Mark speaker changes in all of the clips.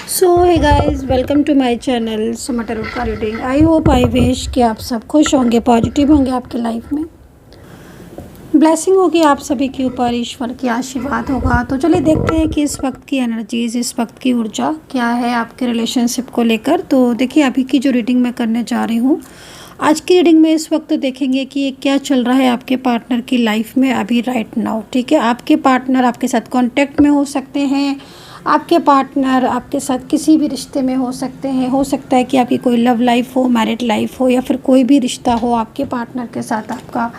Speaker 1: So hey guys, welcome to my channel Suma tarot का reading. I hope I wish कि आप सब खुश होंगे, पॉजिटिव होंगे, आपके लाइफ में ब्लेसिंग होगी, आप सभी के ऊपर ईश्वर की आशीर्वाद होगा। तो चलिए देखते हैं कि इस वक्त की एनर्जीज, इस वक्त की ऊर्जा क्या है आपके रिलेशनशिप को लेकर। तो देखिए, अभी की जो रीडिंग मैं करने जा रही हूँ, आज की रीडिंग में इस वक्त देखेंगे कि ये क्या चल रहा है आपके पार्टनर की लाइफ में अभी राइट नाउ। ठीक है, आपके पार्टनर आपके साथ कांटेक्ट में हो सकते हैं, आपके पार्टनर आपके साथ किसी भी रिश्ते में हो सकते हैं। हो सकता है कि आपकी कोई लव लाइफ हो, मैरिड लाइफ हो, या फिर कोई भी रिश्ता हो आपके पार्टनर के साथ आपका।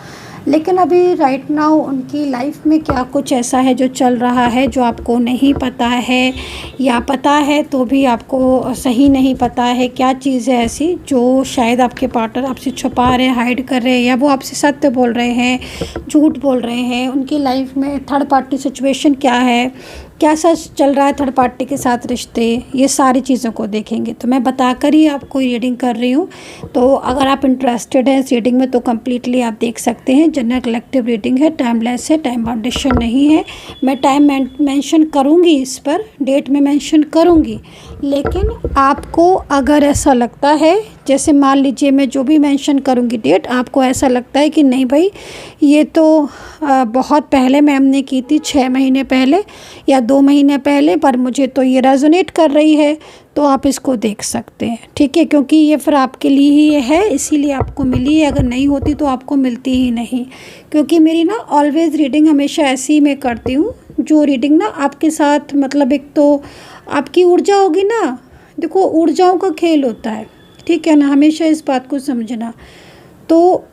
Speaker 1: लेकिन अभी राइट नाउ उनकी लाइफ में क्या कुछ ऐसा है जो चल रहा है जो आपको नहीं पता है, या पता है तो भी आपको सही नहीं पता है। क्या चीज़ है ऐसी जो शायद आपके पार्टनर आपसे छुपा रहे हैं, हाइड कर रहे हैं, या वो आपसे सत्य बोल रहे हैं, झूठ बोल रहे हैं। उनकी लाइफ में थर्ड पार्टी सिचुएशन क्या है, क्या सच चल रहा है थर्ड पार्टी के साथ रिश्ते, ये सारी चीज़ों को देखेंगे। तो मैं बताकर ही आपको रीडिंग कर रही हूँ। तो अगर आप इंटरेस्टेड हैं इस रीडिंग में तो कम्प्लीटली आप देख सकते हैं। जनरल कलेक्टिव रीडिंग है, टाइमलेस है, टाइम बाउंडेशन नहीं है। मैं टाइम मेंशन करूँगी, इस पर डेट में मेंशन करूँगी। लेकिन आपको अगर ऐसा लगता है, जैसे मान लीजिए मैं जो भी मेंशन करूँगी डेट, आपको ऐसा लगता है कि नहीं भाई ये तो बहुत पहले मैम ने की थी, 6 महीने पहले या 2 महीने पहले, पर मुझे तो ये रेजोनेट कर रही है, तो आप इसको देख सकते हैं। ठीक है, क्योंकि ये फिर आपके लिए ही है, इसीलिए आपको मिली है। अगर नहीं होती तो आपको मिलती ही नहीं। क्योंकि मेरी ना ऑलवेज़ रीडिंग हमेशा ऐसी ही मैं करती हूँ, जो रीडिंग ना आपके साथ, मतलब एक तो आपकी ऊर्जा होगी ना, देखो ऊर्जाओं का खेल होता है, ठीक है ना, हमेशा इस बात को समझना। तो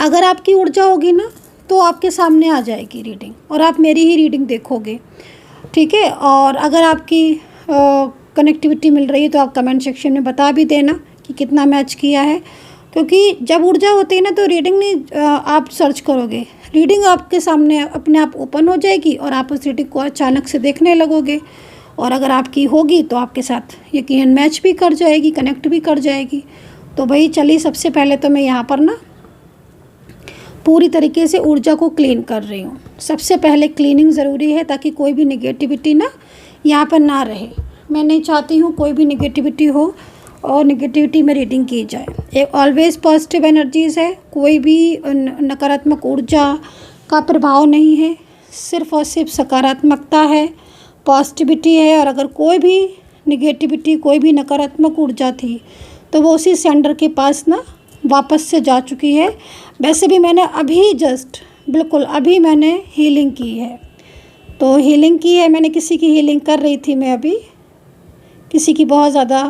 Speaker 1: अगर आपकी ऊर्जा होगी ना तो आपके सामने आ जाएगी रीडिंग, और आप मेरी ही रीडिंग देखोगे। ठीक है, और अगर आपकी कनेक्टिविटी मिल रही है तो आप कमेंट सेक्शन में बता भी देना कि कितना मैच किया है। क्योंकि जब ऊर्जा होती है ना तो रीडिंग नहीं आप सर्च करोगे, रीडिंग आपके सामने अपने आप ओपन हो जाएगी और आप उस रीडिंग को अचानक से देखने लगोगे। और अगर आपकी होगी तो आपके साथ यकीनन मैच भी कर जाएगी, कनेक्ट भी कर जाएगी। तो भाई चलिए, सबसे पहले तो मैं यहाँ पर ना पूरी तरीके से ऊर्जा को क्लीन कर रही हूँ। सबसे पहले क्लीनिंग ज़रूरी है, ताकि कोई भी नेगेटिविटी ना यहाँ पर ना रहे। मैं नहीं चाहती हूँ कोई भी नेगेटिविटी हो और नेगेटिविटी में रीडिंग की जाए। एक ऑलवेज़ पॉजिटिव एनर्जीज़ है, कोई भी नकारात्मक ऊर्जा का प्रभाव नहीं है, सिर्फ और सिर्फ सकारात्मकता है, पॉजिटिविटी है। और अगर कोई भी नेगेटिविटी, कोई भी नकारात्मक ऊर्जा थी तो वो उसी सेंडर के पास ना वापस से जा चुकी है। वैसे भी मैंने अभी जस्ट बिल्कुल अभी मैंने हीलिंग की है, तो हीलिंग की है मैंने, किसी की हीलिंग कर रही थी मैं अभी। किसी की बहुत ज़्यादा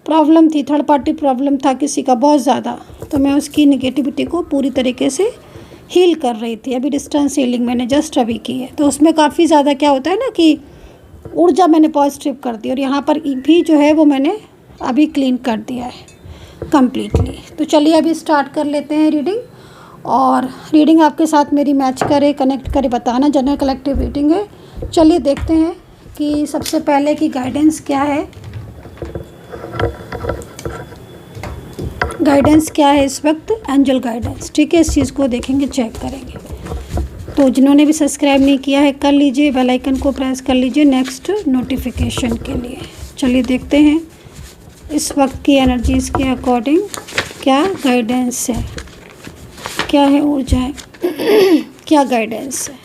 Speaker 1: प्रॉब्लम थी, थर्ड पार्टी प्रॉब्लम था किसी का बहुत ज़्यादा, तो मैं उसकी नेगेटिविटी को पूरी तरीके से हील कर रही थी। अभी डिस्टेंस हीलिंग मैंने जस्ट अभी की है। तो उसमें काफ़ी ज़्यादा क्या होता है ना कि ऊर्जा मैंने पॉजिटिव कर दी, और यहाँ पर भी जो है वो मैंने अभी क्लीन कर दिया है कम्प्लीटली। तो चलिए अभी स्टार्ट कर लेते हैं रीडिंग, और रीडिंग आपके साथ मेरी मैच करे, कनेक्ट करे, बताना। जनरल कलेक्टिव रीडिंग है। चलिए देखते हैं कि सबसे पहले की गाइडेंस क्या है। गाइडेंस क्या है इस वक्त, एंजल गाइडेंस। ठीक है, इस चीज़ को देखेंगे, चेक करेंगे। तो जिन्होंने भी सब्सक्राइब नहीं किया है कर लीजिए, बेल आइकन को प्रेस कर लीजिए नेक्स्ट नोटिफिकेशन के लिए। चलिए देखते हैं इस वक्त की एनर्जीज़ के अकॉर्डिंग क्या गाइडेंस है, क्या है ऊर्जा है क्या गाइडेंस है।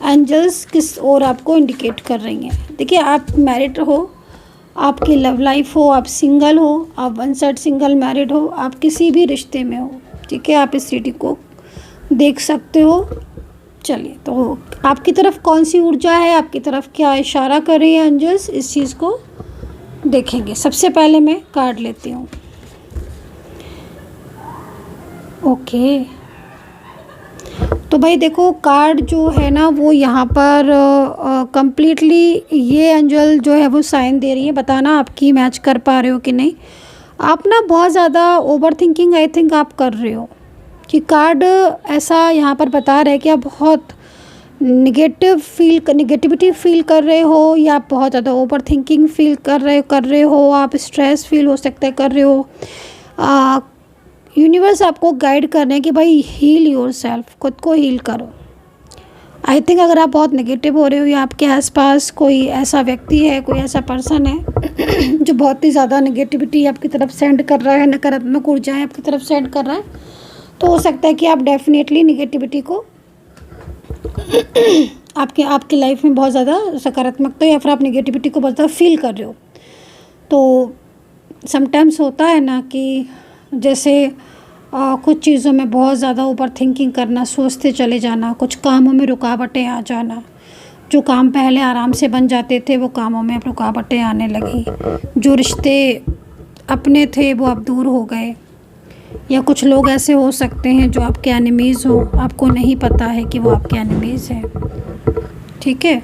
Speaker 1: एंजल्स किस ओर आपको इंडिकेट कर रही हैं। देखिए, आप मैरिड हो, आपकी लव लाइफ हो, आप सिंगल हो, आप वन साइड सिंगल मैरिड हो, आप किसी भी रिश्ते में हो, ठीक है, आप इस रीडिंग को देख सकते हो। चलिए, तो आपकी तरफ कौन सी ऊर्जा है, आपकी तरफ क्या इशारा कर रही है एंजल्स, इस चीज़ को देखेंगे। सबसे पहले मैं कार्ड लेती हूँ। ओके, तो भाई देखो, कार्ड जो है ना वो यहाँ पर कम्प्लीटली ये एंजल जो है वो साइन दे रही है। बताना आपकी मैच कर पा रहे हो कि नहीं। आप ना बहुत ज़्यादा ओवर थिंकिंग आई थिंक आप कर रहे हो, कि कार्ड ऐसा यहाँ पर बता रहा है कि आप बहुत नेगेटिविटी फील कर रहे हो, या आप बहुत ज़्यादा ओवर थिंकिंग फील कर रहे हो, आप स्ट्रेस फील हो सकता है कर रहे हो। यूनिवर्स आपको गाइड कर रहे हैं कि भाई हील योर सेल्फ, खुद को हील करो। आई थिंक अगर आप बहुत नेगेटिव हो रहे हो या आपके आसपास कोई ऐसा व्यक्ति है, कोई ऐसा पर्सन है जो बहुत ही ज़्यादा नेगेटिविटी आपकी तरफ सेंड कर रहा है, नकारात्मक ऊर्जाएं आपकी तरफ सेंड कर रहा है, तो हो सकता है कि आप डेफिनेटली नेगेटिविटी को आपकी लाइफ में बहुत ज़्यादा सकारात्मकता या फिर आप नेगेटिविटी को बहुत ज़्यादा फील कर रहे हो। तो समटाइम्स होता है ना कि जैसे कुछ चीज़ों में बहुत ज़्यादा ओवर थिंकिंग करना, सोचते चले जाना, कुछ कामों में रुकावटें आ जाना, जो काम पहले आराम से बन जाते थे वो कामों में अब रुकावटें आने लगी, जो रिश्ते अपने थे वो अब दूर हो गए, या कुछ लोग ऐसे हो सकते हैं जो आपके एनिमीज़ हो, आपको नहीं पता है कि वो आपके एनिमीज़ हैं। ठीक है,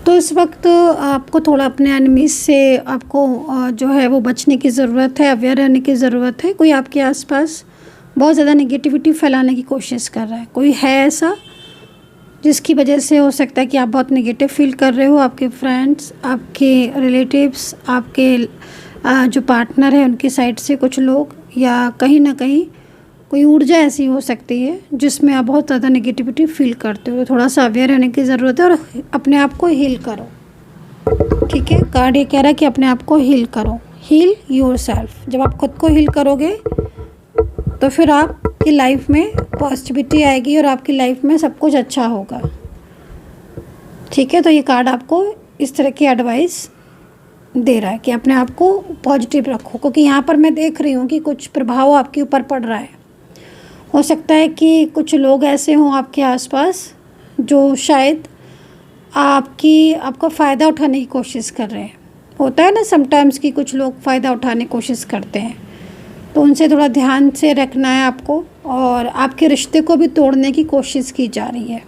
Speaker 1: तो इस वक्त आपको थोड़ा अपने एनिमीज़ से आपको जो है वो बचने की ज़रूरत है, अवेयर रहने की ज़रूरत है। कोई आपके आसपास बहुत ज़्यादा नेगेटिविटी फैलाने की कोशिश कर रहा है, कोई है ऐसा जिसकी वजह से हो सकता है कि आप बहुत नेगेटिव फील कर रहे हो। आपके फ्रेंड्स, आपके रिलेटिव्स, आपके जो पार्टनर है उनकी साइड से कुछ लोग, या कहीं ना कहीं कोई ऊर्जा ऐसी हो सकती है जिसमें आप बहुत ज़्यादा नेगेटिविटी फील करते हो। तो थोड़ा सा अवेयर रहने की ज़रूरत है और अपने आप को हील करो। ठीक है, कार्ड ये कह रहा है कि अपने आप को हील करो, हील योरसेल्फ। जब आप खुद को हील करोगे तो फिर आपकी लाइफ में पॉजिटिविटी आएगी और आपकी लाइफ में सब कुछ अच्छा होगा। ठीक है, तो ये कार्ड आपको इस तरह की एडवाइस दे रहा है कि अपने आप को पॉजिटिव रखो, क्योंकि यहाँ पर मैं देख रही हूँ कि कुछ प्रभाव आपके ऊपर पड़ रहा है। हो सकता है कि कुछ लोग ऐसे हों आपके आसपास जो शायद आपका फ़ायदा उठाने की कोशिश कर रहे हैं। होता है ना समटाइम्स कि कुछ लोग फ़ायदा उठाने की कोशिश करते हैं, तो उनसे थोड़ा ध्यान से रखना है आपको। और आपके रिश्ते को भी तोड़ने की कोशिश की जा रही है,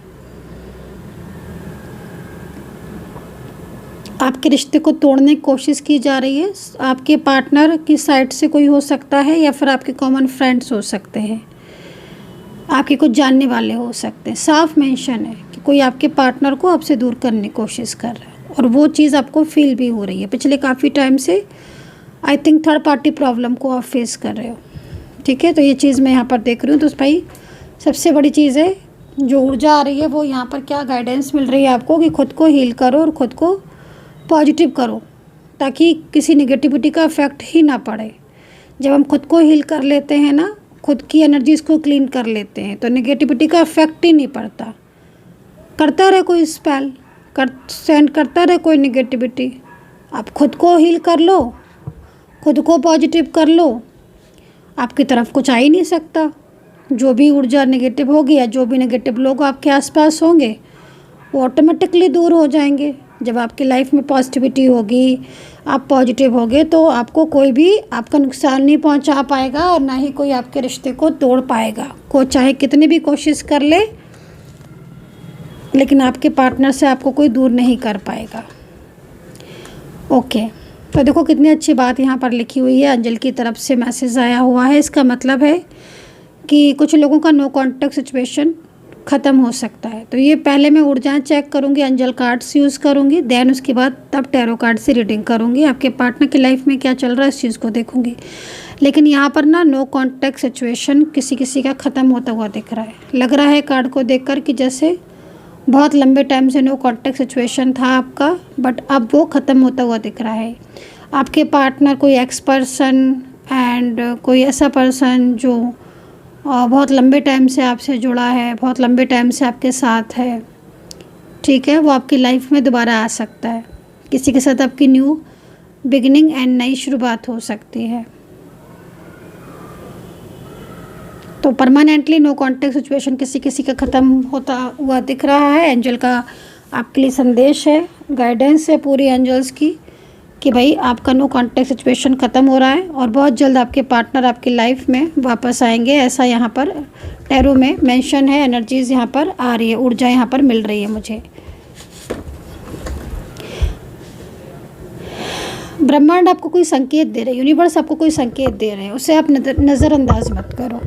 Speaker 1: आपके रिश्ते को तोड़ने की कोशिश की जा रही है। आपके पार्टनर की साइड से कोई हो सकता है, या फिर आपके कॉमन फ्रेंड्स हो सकते हैं, आपके कुछ जानने वाले हो सकते हैं। साफ मेंशन है कि कोई आपके पार्टनर को आपसे दूर करने की कोशिश कर रहा है, और वो चीज़ आपको फील भी हो रही है। पिछले काफ़ी टाइम से I think third party problem को आप फेस कर रहे हो। ठीक है, तो ये चीज़ मैं यहाँ पर देख रही हूँ। तो भाई सबसे बड़ी चीज़ है जो ऊर्जा आ रही है वो यहाँ पर क्या गाइडेंस मिल रही है आपको कि खुद को हील करो और ख़ुद को पॉजिटिव करो, ताकि किसी नेगेटिविटी का इफ़ेक्ट ही ना पड़े। जब हम खुद को हील कर लेते हैं ना, खुद की एनर्जीज़ को क्लीन कर लेते हैं, तो नेगेटिविटी का इफ़ेक्ट ही नहीं पड़ता। करता रहे कोई स्पेल, सेंड करता रहे कोई नेगेटिविटी, आप खुद को हील कर लो, खुद को पॉजिटिव कर लो, आपकी तरफ कुछ आ ही नहीं सकता। जो भी ऊर्जा नेगेटिव होगी या जो भी नेगेटिव लोग आपके आसपास होंगे वो ऑटोमेटिकली दूर हो जाएंगे। जब आपकी लाइफ में पॉजिटिविटी होगी, आप पॉजिटिव होगे, तो आपको कोई भी आपका नुकसान नहीं पहुंचा पाएगा और ना ही कोई आपके रिश्ते को तोड़ पाएगा। को चाहे कितनी भी कोशिश कर ले, लेकिन आपके पार्टनर से आपको कोई दूर नहीं कर पाएगा। ओके, तो देखो कितनी अच्छी बात यहाँ पर लिखी हुई है। अंजल की तरफ से मैसेज आया हुआ है। इसका मतलब है कि कुछ लोगों का नो कॉन्टैक्ट सिचुएशन ख़त्म हो सकता है। तो ये पहले मैं ऊर्जाएं चेक करूँगी, अंजल कार्ड्स यूज़ करूँगी, देन उसके बाद तब टैरो कार्ड से रीडिंग करूँगी। आपके पार्टनर की लाइफ में क्या चल रहा है इस चीज़ को देखूँगी। लेकिन यहाँ पर ना नो कॉन्टैक्ट सिचुएशन किसी का ख़त्म होता हुआ दिख रहा है। लग रहा है कार्ड को देखकर कि जैसे बहुत लंबे टाइम से नो कॉन्टैक्ट सिचुएशन था आपका, बट अब वो ख़त्म होता हुआ दिख रहा है। आपके पार्टनर कोई एक्स पर्सन एंड कोई ऐसा पर्सन जो बहुत लंबे टाइम से आपसे जुड़ा है, बहुत लंबे टाइम से आपके साथ है, ठीक है, वो आपकी लाइफ में दोबारा आ सकता है। किसी के साथ आपकी न्यू बिगिनिंग एंड नई शुरुआत हो सकती है। तो परमानेंटली नो कॉन्टैक्ट सिचुएशन किसी का ख़त्म होता हुआ दिख रहा है। एंजल का आपके लिए संदेश है, गाइडेंस है पूरी एंजल्स की कि भाई आपका नो कॉन्टैक्ट सिचुएशन ख़त्म हो रहा है और बहुत जल्द आपके पार्टनर आपकी लाइफ में वापस आएंगे। ऐसा यहाँ पर टैरो में मेंशन है। एनर्जीज़ यहाँ पर आ रही है, ऊर्जा यहाँ पर मिल रही है मुझे। ब्रह्मांड आपको कोई संकेत दे रहे हैं, यूनिवर्स आपको कोई संकेत दे रहे हैं, उसे आप नज़रअंदाज मत करो।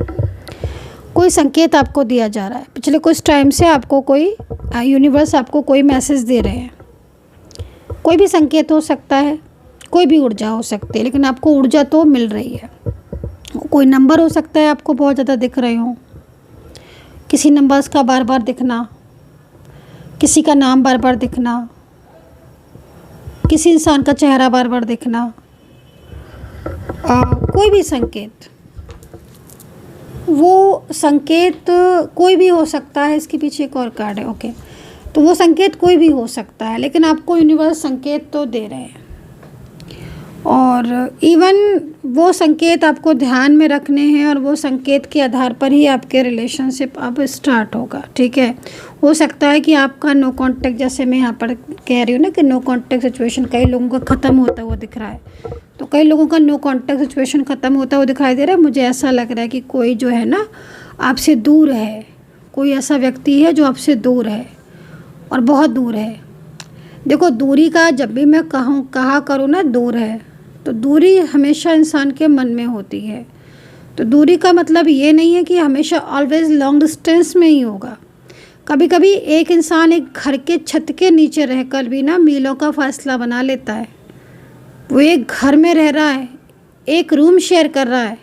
Speaker 1: कोई संकेत आपको दिया जा रहा है। पिछले कुछ टाइम से आपको कोई यूनिवर्स आपको कोई मैसेज दे रहे हैं। कोई भी संकेत हो सकता है, कोई भी ऊर्जा हो सकती है, लेकिन आपको ऊर्जा तो मिल रही है। कोई नंबर हो सकता है आपको बहुत ज़्यादा दिख रहे हो, किसी नंबर्स का बार बार दिखना, किसी का नाम बार बार दिखना, किसी इंसान का चेहरा बार बार दिखना, कोई भी संकेत, वो संकेत कोई भी हो सकता है। इसके पीछे एक और कार्ड है, ओके। तो वो संकेत कोई भी हो सकता है, लेकिन आपको यूनिवर्स संकेत तो दे रहे हैं, और इवन वो संकेत आपको ध्यान में रखने हैं, और वो संकेत के आधार पर ही आपके रिलेशनशिप अब स्टार्ट होगा, ठीक है। हो सकता है कि आपका नो कांटेक्ट, जैसे मैं यहाँ पर कह रही हूँ ना कि नो कांटेक्ट सिचुएशन कई लोगों का ख़त्म होता हुआ दिख रहा है, तो कई लोगों का नो कांटेक्ट सिचुएशन ख़त्म होता हुआ दिखाई दे रहा है। मुझे ऐसा लग रहा है कि कोई जो है ना आपसे दूर है, कोई ऐसा व्यक्ति है जो आपसे दूर है और बहुत दूर है। देखो, दूरी का जब भी मैं कहा करूँ ना दूर है, तो दूरी हमेशा इंसान के मन में होती है। तो दूरी का मतलब ये नहीं है कि हमेशा ऑलवेज़ लॉन्ग डिस्टेंस में ही होगा। कभी कभी एक इंसान एक घर के छत के नीचे रहकर भी ना मीलों का फासला बना लेता है। वो एक घर में रह रहा है, एक रूम शेयर कर रहा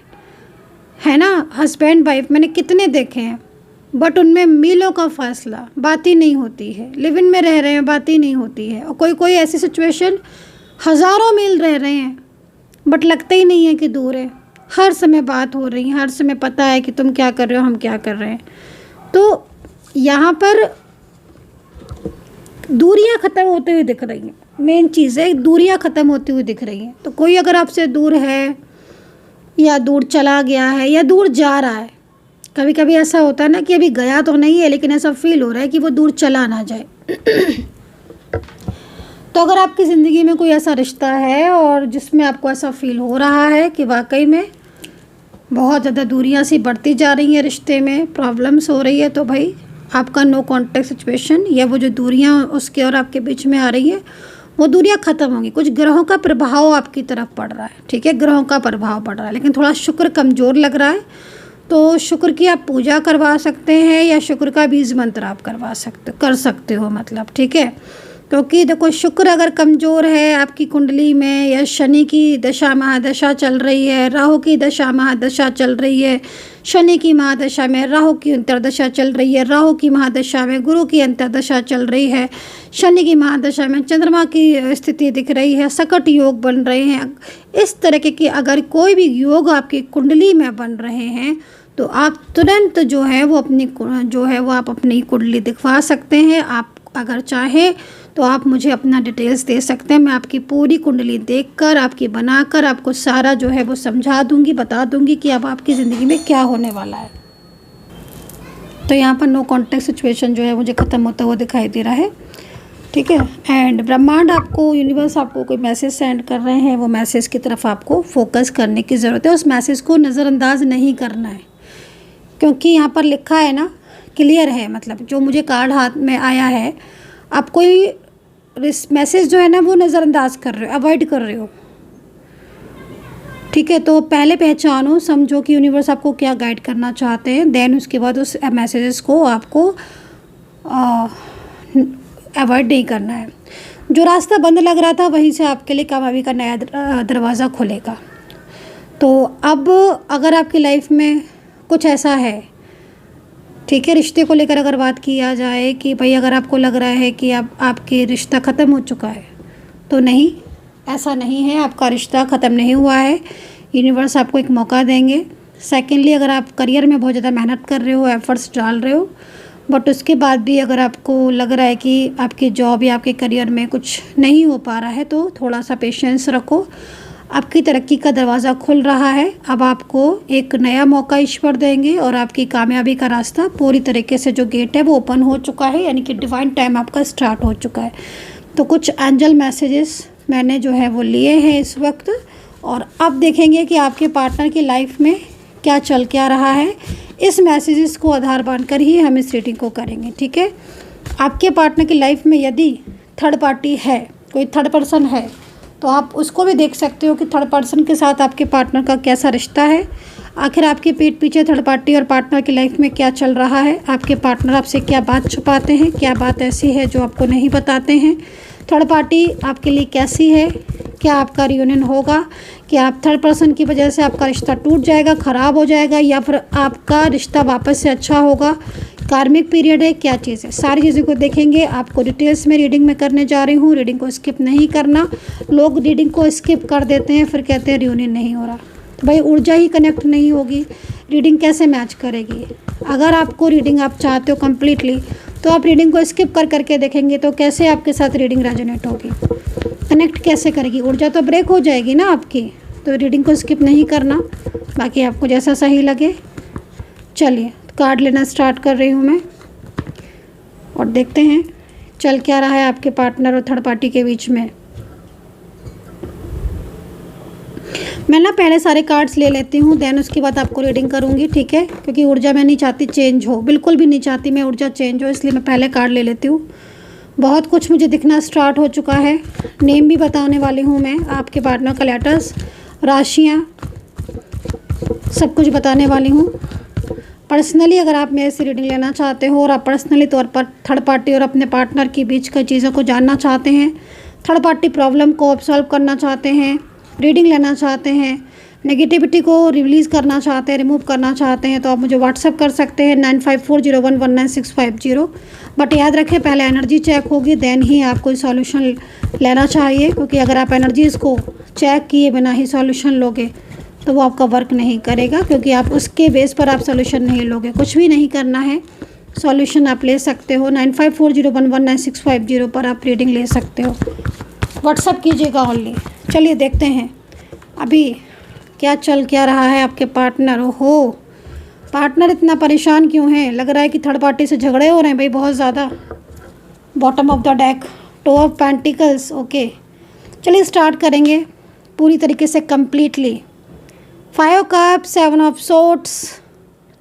Speaker 1: है ना, हस्बैंड वाइफ मैंने कितने देखे हैं, बट उनमें मीलों का फासला, बात ही नहीं होती है। लिव इन में रह रहे हैं, बात ही नहीं होती है। और कोई कोई ऐसी सिचुएशन हज़ारों मील रह रहे हैं, बट लगता ही नहीं है कि दूर है। हर समय बात हो रही है, हर समय पता है कि तुम क्या कर रहे हो, हम क्या कर रहे हैं। तो यहाँ पर दूरियाँ ख़त्म होती हुई दिख रही हैं। मेन चीज़ है, दूरियाँ ख़त्म होती हुई दिख रही हैं। तो कोई अगर आपसे दूर है, या दूर चला गया है, या दूर जा रहा है, कभी कभी ऐसा होता है ना कि अभी गया तो नहीं है, लेकिन ऐसा फील हो रहा है कि वो दूर चला ना जाए। तो अगर आपकी ज़िंदगी में कोई ऐसा रिश्ता है और जिसमें आपको ऐसा फील हो रहा है कि वाकई में बहुत ज़्यादा दूरियां सी बढ़ती जा रही हैं, रिश्ते में प्रॉब्लम्स हो रही है, तो भाई आपका नो कांटेक्ट सिचुएशन या वो जो दूरियां उसके और आपके बीच में आ रही है, वो दूरियां ख़त्म होंगी। कुछ ग्रहों का प्रभाव आपकी तरफ पड़ रहा है, ठीक है, ग्रहों का प्रभाव पड़ रहा है, लेकिन थोड़ा शुक्र कमज़ोर लग रहा है। तो शुक्र की आप पूजा करवा सकते हैं, या शुक्र का बीज मंत्र आप कर सकते हो, मतलब, ठीक है। क्योंकि देखो, शुक्र अगर कमज़ोर है आपकी कुंडली में, या शनि की दशा महादशा चल रही है, राहु की दशा महादशा चल रही है, शनि की महादशा में राहु की अंतर्दशा चल रही है, राहु की महादशा में गुरु की अंतर्दशा चल रही है, शनि की महादशा में चंद्रमा की स्थिति दिख रही है, सकट योग बन रहे हैं, इस तरह के अगर कोई भी योग आपकी कुंडली में बन रहे हैं, तो आप तुरंत जो है वो आप अपनी कुंडली दिखवा सकते हैं। आप अगर चाहें तो आप मुझे अपना डिटेल्स दे सकते हैं, मैं आपकी पूरी कुंडली देखकर, आपकी बनाकर, आपको सारा जो है वो समझा दूंगी, बता दूंगी कि अब आपकी ज़िंदगी में क्या होने वाला है। तो यहाँ पर नो कांटेक्ट सिचुएशन जो है मुझे ख़त्म होता हुआ दिखाई दे रहा है, ठीक है। एंड ब्रह्मांड आपको, यूनिवर्स आपको कोई मैसेज सेंड कर रहे हैं, वो मैसेज की तरफ आपको फोकस करने की ज़रूरत है। उस मैसेज को नज़रअंदाज नहीं करना है, क्योंकि यहाँ पर लिखा है ना, क्लियर है, मतलब जो मुझे कार्ड हाथ में आया है, आप कोई मैसेज जो है ना वो नज़रअंदाज कर रहे हो, अवॉइड कर रहे हो, ठीक है। तो पहले पहचानो, समझो कि यूनिवर्स आपको क्या गाइड करना चाहते हैं, देन उसके बाद उस मैसेजेस को आपको अवॉइड नहीं करना है। जो रास्ता बंद लग रहा था वहीं से आपके लिए कामयाबी का नया दरवाज़ा खुलेगा। तो अब अगर आपकी लाइफ में कुछ ऐसा है, ठीक है, रिश्ते को लेकर अगर बात किया जाए कि भाई अगर आपको लग रहा है कि आपके रिश्ता ख़त्म हो चुका है, तो नहीं, ऐसा नहीं है, आपका रिश्ता ख़त्म नहीं हुआ है। यूनिवर्स आपको एक मौका देंगे। सेकेंडली, अगर आप करियर में बहुत ज़्यादा मेहनत कर रहे हो, एफर्ट्स डाल रहे हो, बट उसके बाद भी अगर आपको लग रहा है कि आपकी जॉब या आपके करियर में कुछ नहीं हो पा रहा है, तो थोड़ा सा पेशेंस रखो, आपकी तरक्की का दरवाज़ा खुल रहा है। अब आपको एक नया मौका ईश्वर देंगे और आपकी कामयाबी का रास्ता पूरी तरीके से, जो गेट है वो ओपन हो चुका है, यानी कि डिवाइन टाइम आपका स्टार्ट हो चुका है। तो कुछ एंजल मैसेजेस मैंने जो है वो लिए हैं इस वक्त, और अब देखेंगे कि आपके पार्टनर की लाइफ में क्या रहा है। इस मैसेजेस को आधार बांधकर ही हम इस रीडिंग को करेंगे, ठीक है। आपके पार्टनर की लाइफ में यदि थर्ड पार्टी है, कोई थर्ड पर्सन है, तो आप उसको भी देख सकते हो कि थर्ड पर्सन के साथ आपके पार्टनर का कैसा रिश्ता है। आखिर आपके पीठ पीछे थर्ड पार्टी और पार्टनर की लाइफ में क्या चल रहा है, आपके पार्टनर आपसे क्या बात छुपाते हैं, क्या बात ऐसी है जो आपको नहीं बताते हैं, थर्ड पार्टी आपके लिए कैसी है, क्या आपका रियूनियन होगा, क्या आप थर्ड पर्सन की वजह से आपका रिश्ता टूट जाएगा, ख़राब हो जाएगा, या फिर आपका रिश्ता वापस से अच्छा होगा, कार्मिक पीरियड है, क्या चीज़ है, सारी चीज़ों को देखेंगे। आपको डिटेल्स में रीडिंग में करने जा रही हूँ। रीडिंग को स्किप नहीं करना। लोग रीडिंग को स्किप कर देते हैं, फिर कहते हैं रियूनियन नहीं हो रहा। तो भाई ऊर्जा ही कनेक्ट नहीं होगी, रीडिंग कैसे मैच करेगी। अगर आपको रीडिंग आप चाहते हो कम्प्लीटली, तो आप रीडिंग को स्किप कर करके देखेंगे तो कैसे आपके साथ रीडिंग रेजोनेट होगी, कनेक्ट कैसे करेगी, ऊर्जा तो ब्रेक हो जाएगी ना आपकी। तो रीडिंग को स्किप नहीं करना, बाकी आपको जैसा सही लगे। चलिए कार्ड लेना स्टार्ट कर रही हूँ मैं और देखते हैं चल क्या रहा है आपके पार्टनर और थर्ड पार्टी के बीच में। मैं ना पहले सारे कार्ड्स ले लेती हूँ, देन उसके बाद आपको रीडिंग करूँगी, ठीक है, क्योंकि ऊर्जा मैं नहीं चाहती चेंज हो, बिल्कुल भी नहीं चाहती मैं ऊर्जा चेंज हो, इसलिए मैं पहले कार्ड ले लेती हूँ। बहुत कुछ मुझे दिखना स्टार्ट हो चुका है। नेम भी बताने वाली हूँ मैं, आपके पार्टनर का लेटर्स, राशियाँ, सब कुछ बताने वाली हूँ। पर्सनली अगर आप मेरे से रीडिंग लेना चाहते हो और आप पर्सनली तौर पर थर्ड पार्टी और अपने पार्टनर के बीच की चीज़ों को जानना चाहते हैं, थर्ड पार्टी प्रॉब्लम को आप सॉल्व करना चाहते हैं, रीडिंग लेना चाहते हैं, नेगेटिविटी को रिलीज़ करना चाहते हैं, रिमूव करना चाहते हैं, तो आप मुझे व्हाट्सअप कर सकते हैं 9540119650। बट याद रखें पहले एनर्जी चेक होगी, देन ही आप कोई सॉल्यूशन लेना चाहिए, क्योंकि अगर आप एनर्जीज़ को चेक किए बिना ही सॉल्यूशन लोगे तो वो आपका वर्क नहीं करेगा, क्योंकि आप उसके बेस पर आप सॉल्यूशन नहीं लोगे। कुछ भी नहीं करना है, सॉल्यूशन आप ले सकते हो 9540119650 पर आप रीडिंग ले सकते हो, व्हाट्सअप कीजिएगा ओनली। चलिए देखते हैं अभी क्या चल क्या रहा है आपके पार्टनर। ओहो, पार्टनर इतना परेशान क्यों है, लग रहा है कि थर्ड पार्टी से झगड़े हो रहे हैं भाई बहुत ज़्यादा। Bottom of the deck, two of pentacles. Okay चलिए स्टार्ट करेंगे पूरी तरीके से completely. 5 cups, 7 of swords,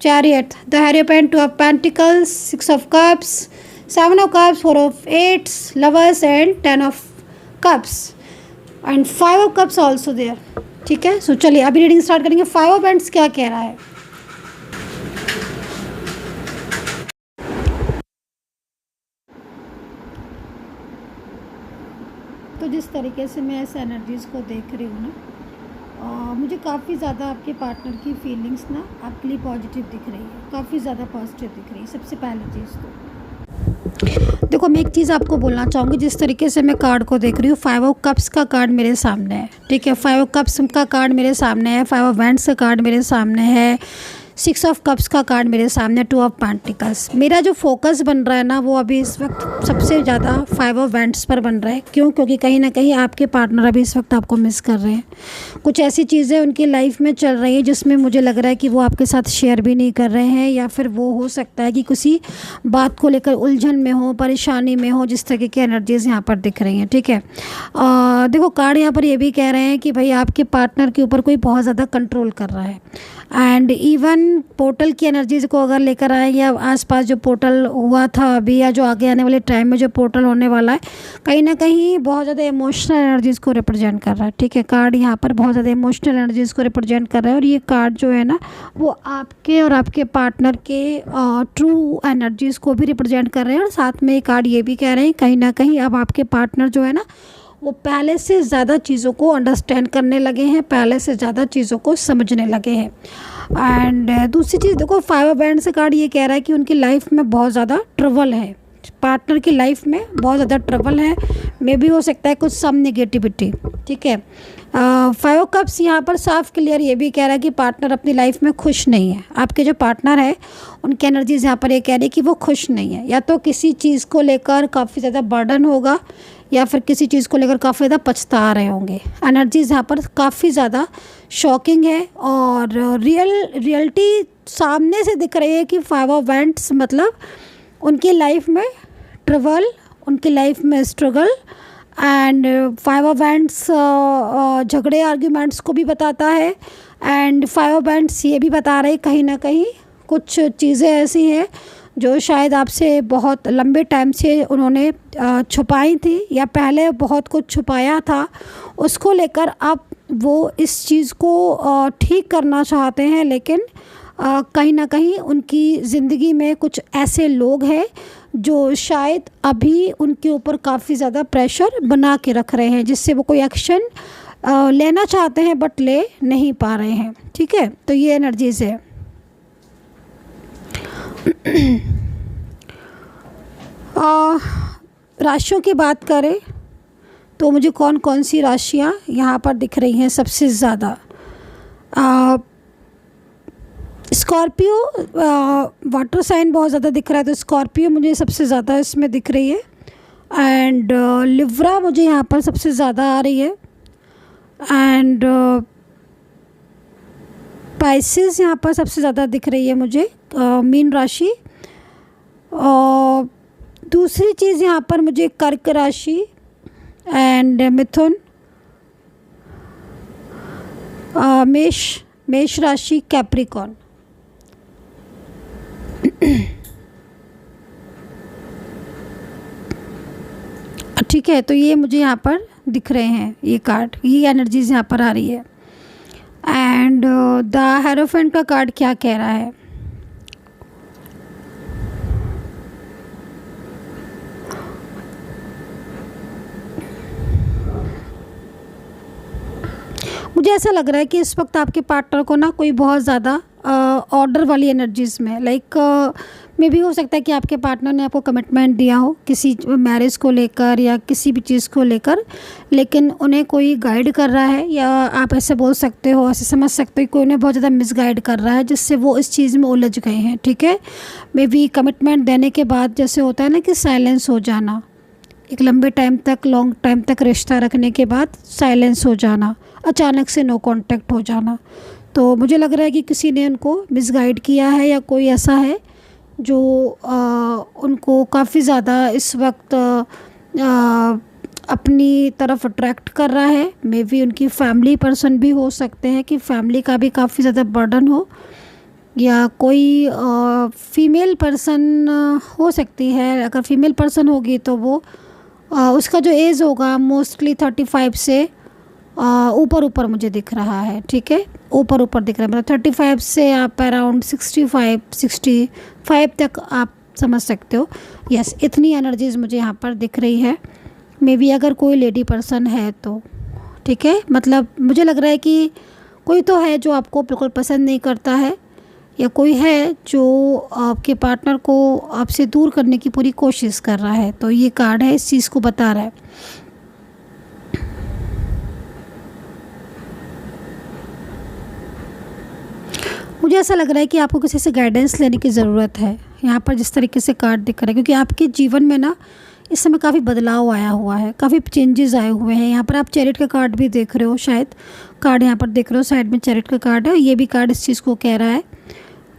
Speaker 1: chariot, the hierophant, 2 of pentacles, 6 of cups, 7 of cups, 4 of eights, lovers and 10 of cups and 5 of cups also there. ठीक है, सो चलिए अभी reading start करेंगे। 5 ऑफ पेंट्स क्या कह रहा है। तो जिस तरीके से मैं इस एनर्जीज़ को देख रही हूँ ना, मुझे काफ़ी ज़्यादा आपके पार्टनर की फीलिंग्स ना आपके लिए पॉजिटिव दिख रही है, काफ़ी ज़्यादा पॉजिटिव दिख रही है। सबसे पहली चीज़ तो देखो, मैं एक चीज़ आपको बोलना चाहूँगी, जिस तरीके से मैं कार्ड को देख रही हूँ, 5 ऑफ कप्स का कार्ड मेरे सामने है, ठीक है, 5 ऑफ कप्स का कार्ड मेरे सामने है, 5 ऑफ वैंड्स का कार्ड मेरे सामने है, 6 ऑफ कप्स का कार्ड मेरे सामने, 2 ऑफ पेंटिकल्स। मेरा जो फोकस बन रहा है ना, वो अभी इस वक्त सबसे ज़्यादा 5 ऑफ वैंड्स पर बन रहा है। क्यों? क्योंकि कहीं ना कहीं आपके पार्टनर अभी इस वक्त आपको मिस कर रहे हैं। कुछ ऐसी चीज़ें उनकी लाइफ में चल रही हैं जिसमें मुझे लग रहा है कि वो आपके साथ शेयर भी नहीं कर रहे हैं, या फिर वो हो सकता है कि किसी बात को लेकर उलझन में हो, परेशानी में हो, जिस तरह की एनर्जीज़ यहाँ पर दिख रही हैं। ठीक है, देखो कार्ड यहाँ पर ये भी कह रहे हैं कि भाई आपके पार्टनर के ऊपर कोई बहुत ज़्यादा कंट्रोल कर रहा है, एंड इवन पोर्टल की एनर्जीज़ को अगर लेकर आए, या आसपास जो पोर्टल हुआ था अभी, या जो आगे आने वाले टाइम में जो पोर्टल होने वाला है, कहीं ना कहीं बहुत ज़्यादा इमोशनल एनर्जीज़ को रिप्रेजेंट कर रहा है। ठीक है, कार्ड यहाँ पर बहुत ज़्यादा इमोशनल एनर्जीज़ को रिप्रेजेंट कर रहा है, और ये कार्ड जो है ना, वो आपके और आपके पार्टनर के ट्रू एनर्जीज़ को भी रिप्रेजेंट कर रहे हैं। और साथ में ये कार्ड ये भी कह रहे हैं कहीं ना कहीं अब आपके पार्टनर जो है ना, वो पहले से ज़्यादा चीज़ों को अंडरस्टैंड करने लगे हैं, पहले से ज़्यादा चीज़ों को समझने लगे हैं। एंड दूसरी चीज़ देखो, 5 ऑफ वैंड्स से कार्ड ये कह रहा है कि उनकी लाइफ में बहुत ज़्यादा ट्रबल है, पार्टनर की लाइफ में बहुत ज़्यादा ट्रबल है, मे भी हो सकता है कुछ सम नेगेटिविटी। ठीक है, 5 ऑफ कप्स यहाँ पर साफ क्लियर ये भी कह रहा है कि पार्टनर अपनी लाइफ में खुश नहीं है। आपके जो पार्टनर है उनकी एनर्जीज यहाँ पर ये कह रही है कि वो खुश नहीं है, या तो किसी चीज़ को लेकर काफ़ी ज़्यादा बर्डन होगा, या फिर किसी चीज़ को लेकर काफ़ी ज़्यादा पछता रहे होंगे। एनर्जीज यहाँ पर काफ़ी ज़्यादा शॉकिंग है, और रियलिटी सामने से दिख रही है कि 5 ऑफ वैंड्स मतलब उनकी लाइफ में ट्रबल, उनकी लाइफ में स्ट्रगल, एंड 5 ऑफ वैंड्स झगड़े आर्ग्यूमेंट्स को भी बताता है, एंड 5 ऑफ वैंड्स ये भी बता रहे कहीं ना कहीं कुछ चीज़ें ऐसी हैं जो शायद आपसे बहुत लंबे टाइम से उन्होंने छुपाई थी, या पहले बहुत कुछ छुपाया था, उसको लेकर अब वो इस चीज़ को ठीक करना चाहते हैं। लेकिन कहीं ना कहीं उनकी ज़िंदगी में कुछ ऐसे लोग हैं जो शायद अभी उनके ऊपर काफ़ी ज़्यादा प्रेशर बना के रख रहे हैं, जिससे वो कोई एक्शन लेना चाहते हैं बट ले नहीं पा रहे हैं। ठीक है, तो ये एनर्जीज़ है। राशियों की बात करें तो मुझे कौन कौन सी राशियाँ यहाँ पर दिख रही हैं सबसे ज़्यादा। स्कॉर्पियो, वाटर साइन बहुत ज़्यादा दिख रहा है, तो स्कॉर्पियो मुझे सबसे ज़्यादा इसमें दिख रही है। एंड लिब्रा मुझे यहाँ पर सबसे ज़्यादा आ रही है। एंड पाइसेस यहाँ पर सबसे ज़्यादा दिख रही है मुझे, मीन राशि। और दूसरी चीज़ यहाँ पर मुझे कर्क राशि एंड मिथुन, मेष राशि, कैप्रिकॉर्न। ठीक है, तो ये मुझे यहाँ पर दिख रहे हैं, ये कार्ड, ये एनर्जीज यहाँ पर आ रही है। एंड द हेरोफेंट का कार्ड क्या कह रहा है? मुझे ऐसा लग रहा है कि इस वक्त आपके पार्टनर को ना कोई बहुत ज़्यादा ऑर्डर वाली एनर्जीज़ में, लाइक मे भी हो सकता है कि आपके पार्टनर ने आपको कमिटमेंट दिया हो किसी मैरिज को लेकर या किसी भी चीज़ को लेकर, लेकिन उन्हें कोई गाइड कर रहा है, या आप ऐसे बोल सकते हो, ऐसे समझ सकते हो कि उन्हें बहुत ज़्यादा मिसगाइड कर रहा है, जिससे वो इस चीज़ में उलझ गए हैं। ठीक है, मे भी कमिटमेंट देने के बाद जैसे होता है ना कि साइलेंस हो जाना, एक लंबे टाइम तक, लॉन्ग टाइम तक रिश्ता रखने के बाद साइलेंस हो जाना, अचानक से नो कांटेक्ट हो जाना। तो मुझे लग रहा है कि किसी ने उनको मिसगाइड किया है, या कोई ऐसा है जो उनको काफ़ी ज़्यादा इस वक्त अपनी तरफ अट्रैक्ट कर रहा है। मे बी उनकी फैमिली पर्सन भी हो सकते हैं कि फैमिली का भी काफ़ी ज़्यादा बर्डन हो, या कोई फीमेल पर्सन हो सकती है। अगर फीमेल पर्सन होगी तो वो उसका जो एज होगा मोस्टली 35 से ऊपर मुझे दिख रहा है। ठीक है, ऊपर दिख रहा है, मतलब 35 से आप अराउंड 65 तक आप समझ सकते हो। यस, इतनी एनर्जीज मुझे यहाँ पर दिख रही है। मे बी अगर कोई लेडी पर्सन है तो ठीक है, मतलब मुझे लग रहा है कि कोई तो है जो आपको बिल्कुल पसंद नहीं करता है, या कोई है जो आपके पार्टनर को आपसे दूर करने की पूरी कोशिश कर रहा है। तो ये कार्ड है, इस चीज़ को बता रहा है। मुझे ऐसा लग रहा है कि आपको किसी से गाइडेंस लेने की ज़रूरत है यहाँ पर, जिस तरीके से कार्ड दिख रहा है, क्योंकि आपके जीवन में ना इस समय काफ़ी बदलाव आया हुआ है, काफ़ी चेंजेस आए हुए हैं। यहाँ पर आप चैरिट का कार्ड भी देख रहे हो, शायद कार्ड यहाँ पर देख रहे हो, साइड में चैरिट का कार्ड है। ये भी कार्ड इस चीज़ को कह रहा है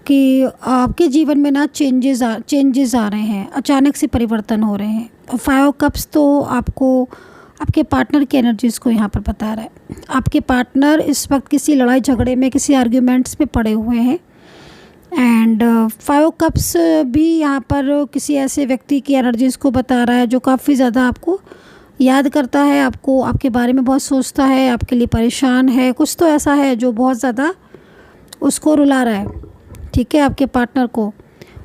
Speaker 1: कि आपके जीवन में ना चेंजेस आ रहे हैं, अचानक से परिवर्तन हो रहे हैं। और 5 कप्स तो आपको आपके पार्टनर की एनर्जीज़ को यहाँ पर बता रहा है। आपके पार्टनर इस वक्त किसी लड़ाई झगड़े में, किसी आर्ग्यूमेंट्स में पड़े हुए हैं। एंड 5 कप्स भी यहाँ पर किसी ऐसे व्यक्ति की एनर्जीज़ को बता रहा है जो काफ़ी ज़्यादा आपको याद करता है, आपको, आपके बारे में बहुत सोचता है, आपके लिए परेशान है। कुछ तो ऐसा है जो बहुत ज़्यादा उसको रुला रहा है। ठीक है, आपके पार्टनर को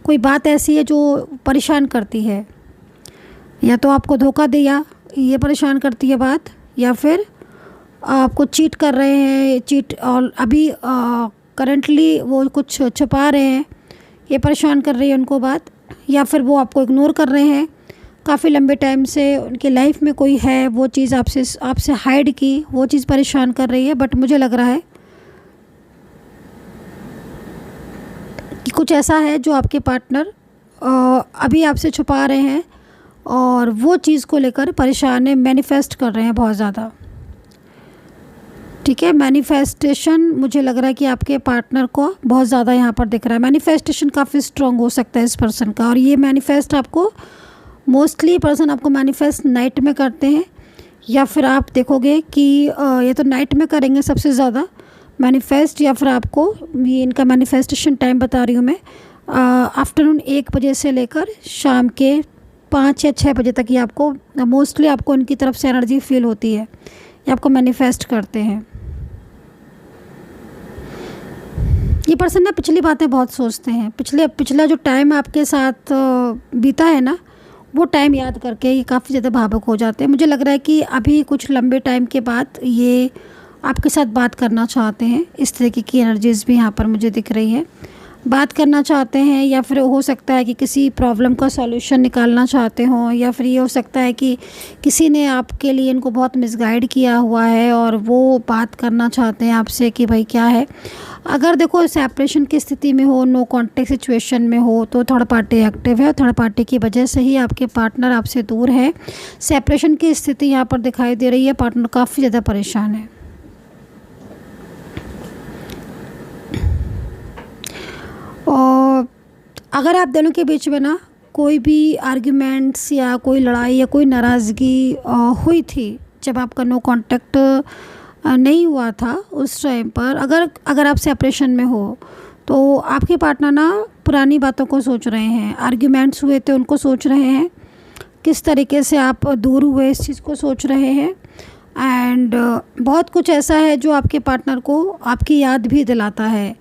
Speaker 1: कोई बात ऐसी है जो परेशान करती है, या तो आपको धोखा दिया, ये परेशान करती है बात, या फिर आपको चीट कर रहे हैं, चीट, और अभी करंटली वो कुछ छुपा रहे हैं, ये परेशान कर रही है उनको बात, या फिर वो आपको इग्नोर कर रहे हैं काफ़ी लंबे टाइम से। उनकी लाइफ में कोई है, वो चीज़ आपसे हाइड की, वो चीज़ परेशान कर रही है। बट मुझे लग रहा है कि कुछ ऐसा है जो आपके पार्टनर अभी आपसे छुपा रहे हैं, और वो चीज़ को लेकर परेशान है, मैनिफेस्ट कर रहे हैं बहुत ज़्यादा। ठीक है, मैनिफेस्टेशन मुझे लग रहा है कि आपके पार्टनर को बहुत ज़्यादा यहाँ पर दिख रहा है। मैनिफेस्टेशन काफ़ी स्ट्रॉन्ग हो सकता है इस पर्सन का, और ये मैनिफेस्ट आपको मोस्टली पर्सन आपको मैनिफेस्ट नाइट में करते हैं, या फिर आप देखोगे कि ये तो नाइट में करेंगे सबसे ज़्यादा मैनिफेस्ट, या फिर आपको, ये इनका मैनिफेस्टेशन टाइम बता रही हूँ मैं, आफ्टरनून 1 बजे से लेकर शाम के 5 या 6 बजे तक ही आपको मोस्टली आपको इनकी तरफ से एनर्जी फील होती है, ये आपको मैनिफेस्ट करते हैं। ये पर्सन ना पिछली बातें बहुत सोचते हैं, पिछला जो टाइम आपके साथ बीता है ना, वो टाइम याद करके ये काफ़ी ज़्यादा भावुक हो जाते हैं। मुझे लग रहा है कि अभी कुछ लंबे टाइम के बाद ये आपके साथ बात करना चाहते हैं। इस तरीके की एनर्जीज़ भी यहाँ पर मुझे दिख रही है। बात करना चाहते हैं, या फिर हो सकता है कि किसी प्रॉब्लम का सॉल्यूशन निकालना चाहते हों, या फिर ये हो सकता है कि किसी ने आपके लिए इनको बहुत मिसगाइड किया हुआ है और वो बात करना चाहते हैं आपसे कि भाई क्या है। अगर देखो सेपरेशन की स्थिति में हो, नो कॉन्टेक्ट सिचुएशन में हो, तो थर्ड पार्टी एक्टिव है। थर्ड पार्टी की वजह से ही आपके पार्टनर आपसे दूर है। सेपरेशन की स्थिति यहाँ पर दिखाई दे रही है, पार्टनर काफ़ी ज़्यादा परेशान है। और अगर आप दोनों के बीच में ना कोई भी आर्ग्यूमेंट्स या कोई लड़ाई या कोई नाराज़गी हुई थी, जब आपका नो कांटेक्ट नहीं हुआ था उस टाइम पर, अगर आप सेपरेशन में हो, तो आपके पार्टनर ना पुरानी बातों को सोच रहे हैं। आर्ग्यूमेंट्स हुए थे उनको सोच रहे हैं, किस तरीके से आप दूर हुए इस चीज़ को सोच रहे हैं। एंड बहुत कुछ ऐसा है जो आपके पार्टनर को आपकी याद भी दिलाता है।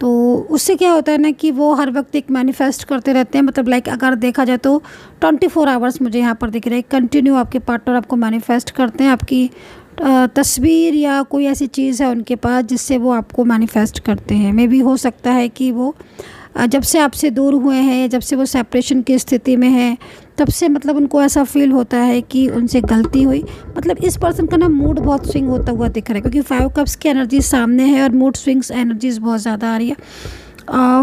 Speaker 1: तो उससे क्या होता है ना कि वो हर वक्त एक मैनिफेस्ट करते रहते हैं। मतलब लाइक अगर देखा जाए तो 24 आवर्स मुझे यहाँ पर दिख रहा है, कंटिन्यू आपके पार्टनर आपको मैनिफेस्ट करते हैं। आपकी तस्वीर या कोई ऐसी चीज़ है उनके पास जिससे वो आपको मैनिफेस्ट करते हैं। मे भी हो सकता है कि वो जब से आपसे दूर हुए हैं, जब से वो सेपरेशन की स्थिति में है, तब से मतलब उनको ऐसा फील होता है कि उनसे गलती हुई। मतलब इस पर्सन का ना मूड बहुत स्विंग होता हुआ दिख रहा है, क्योंकि 5 कप्स की एनर्जी सामने है और मूड स्विंग्स एनर्जीज बहुत ज़्यादा आ रही है।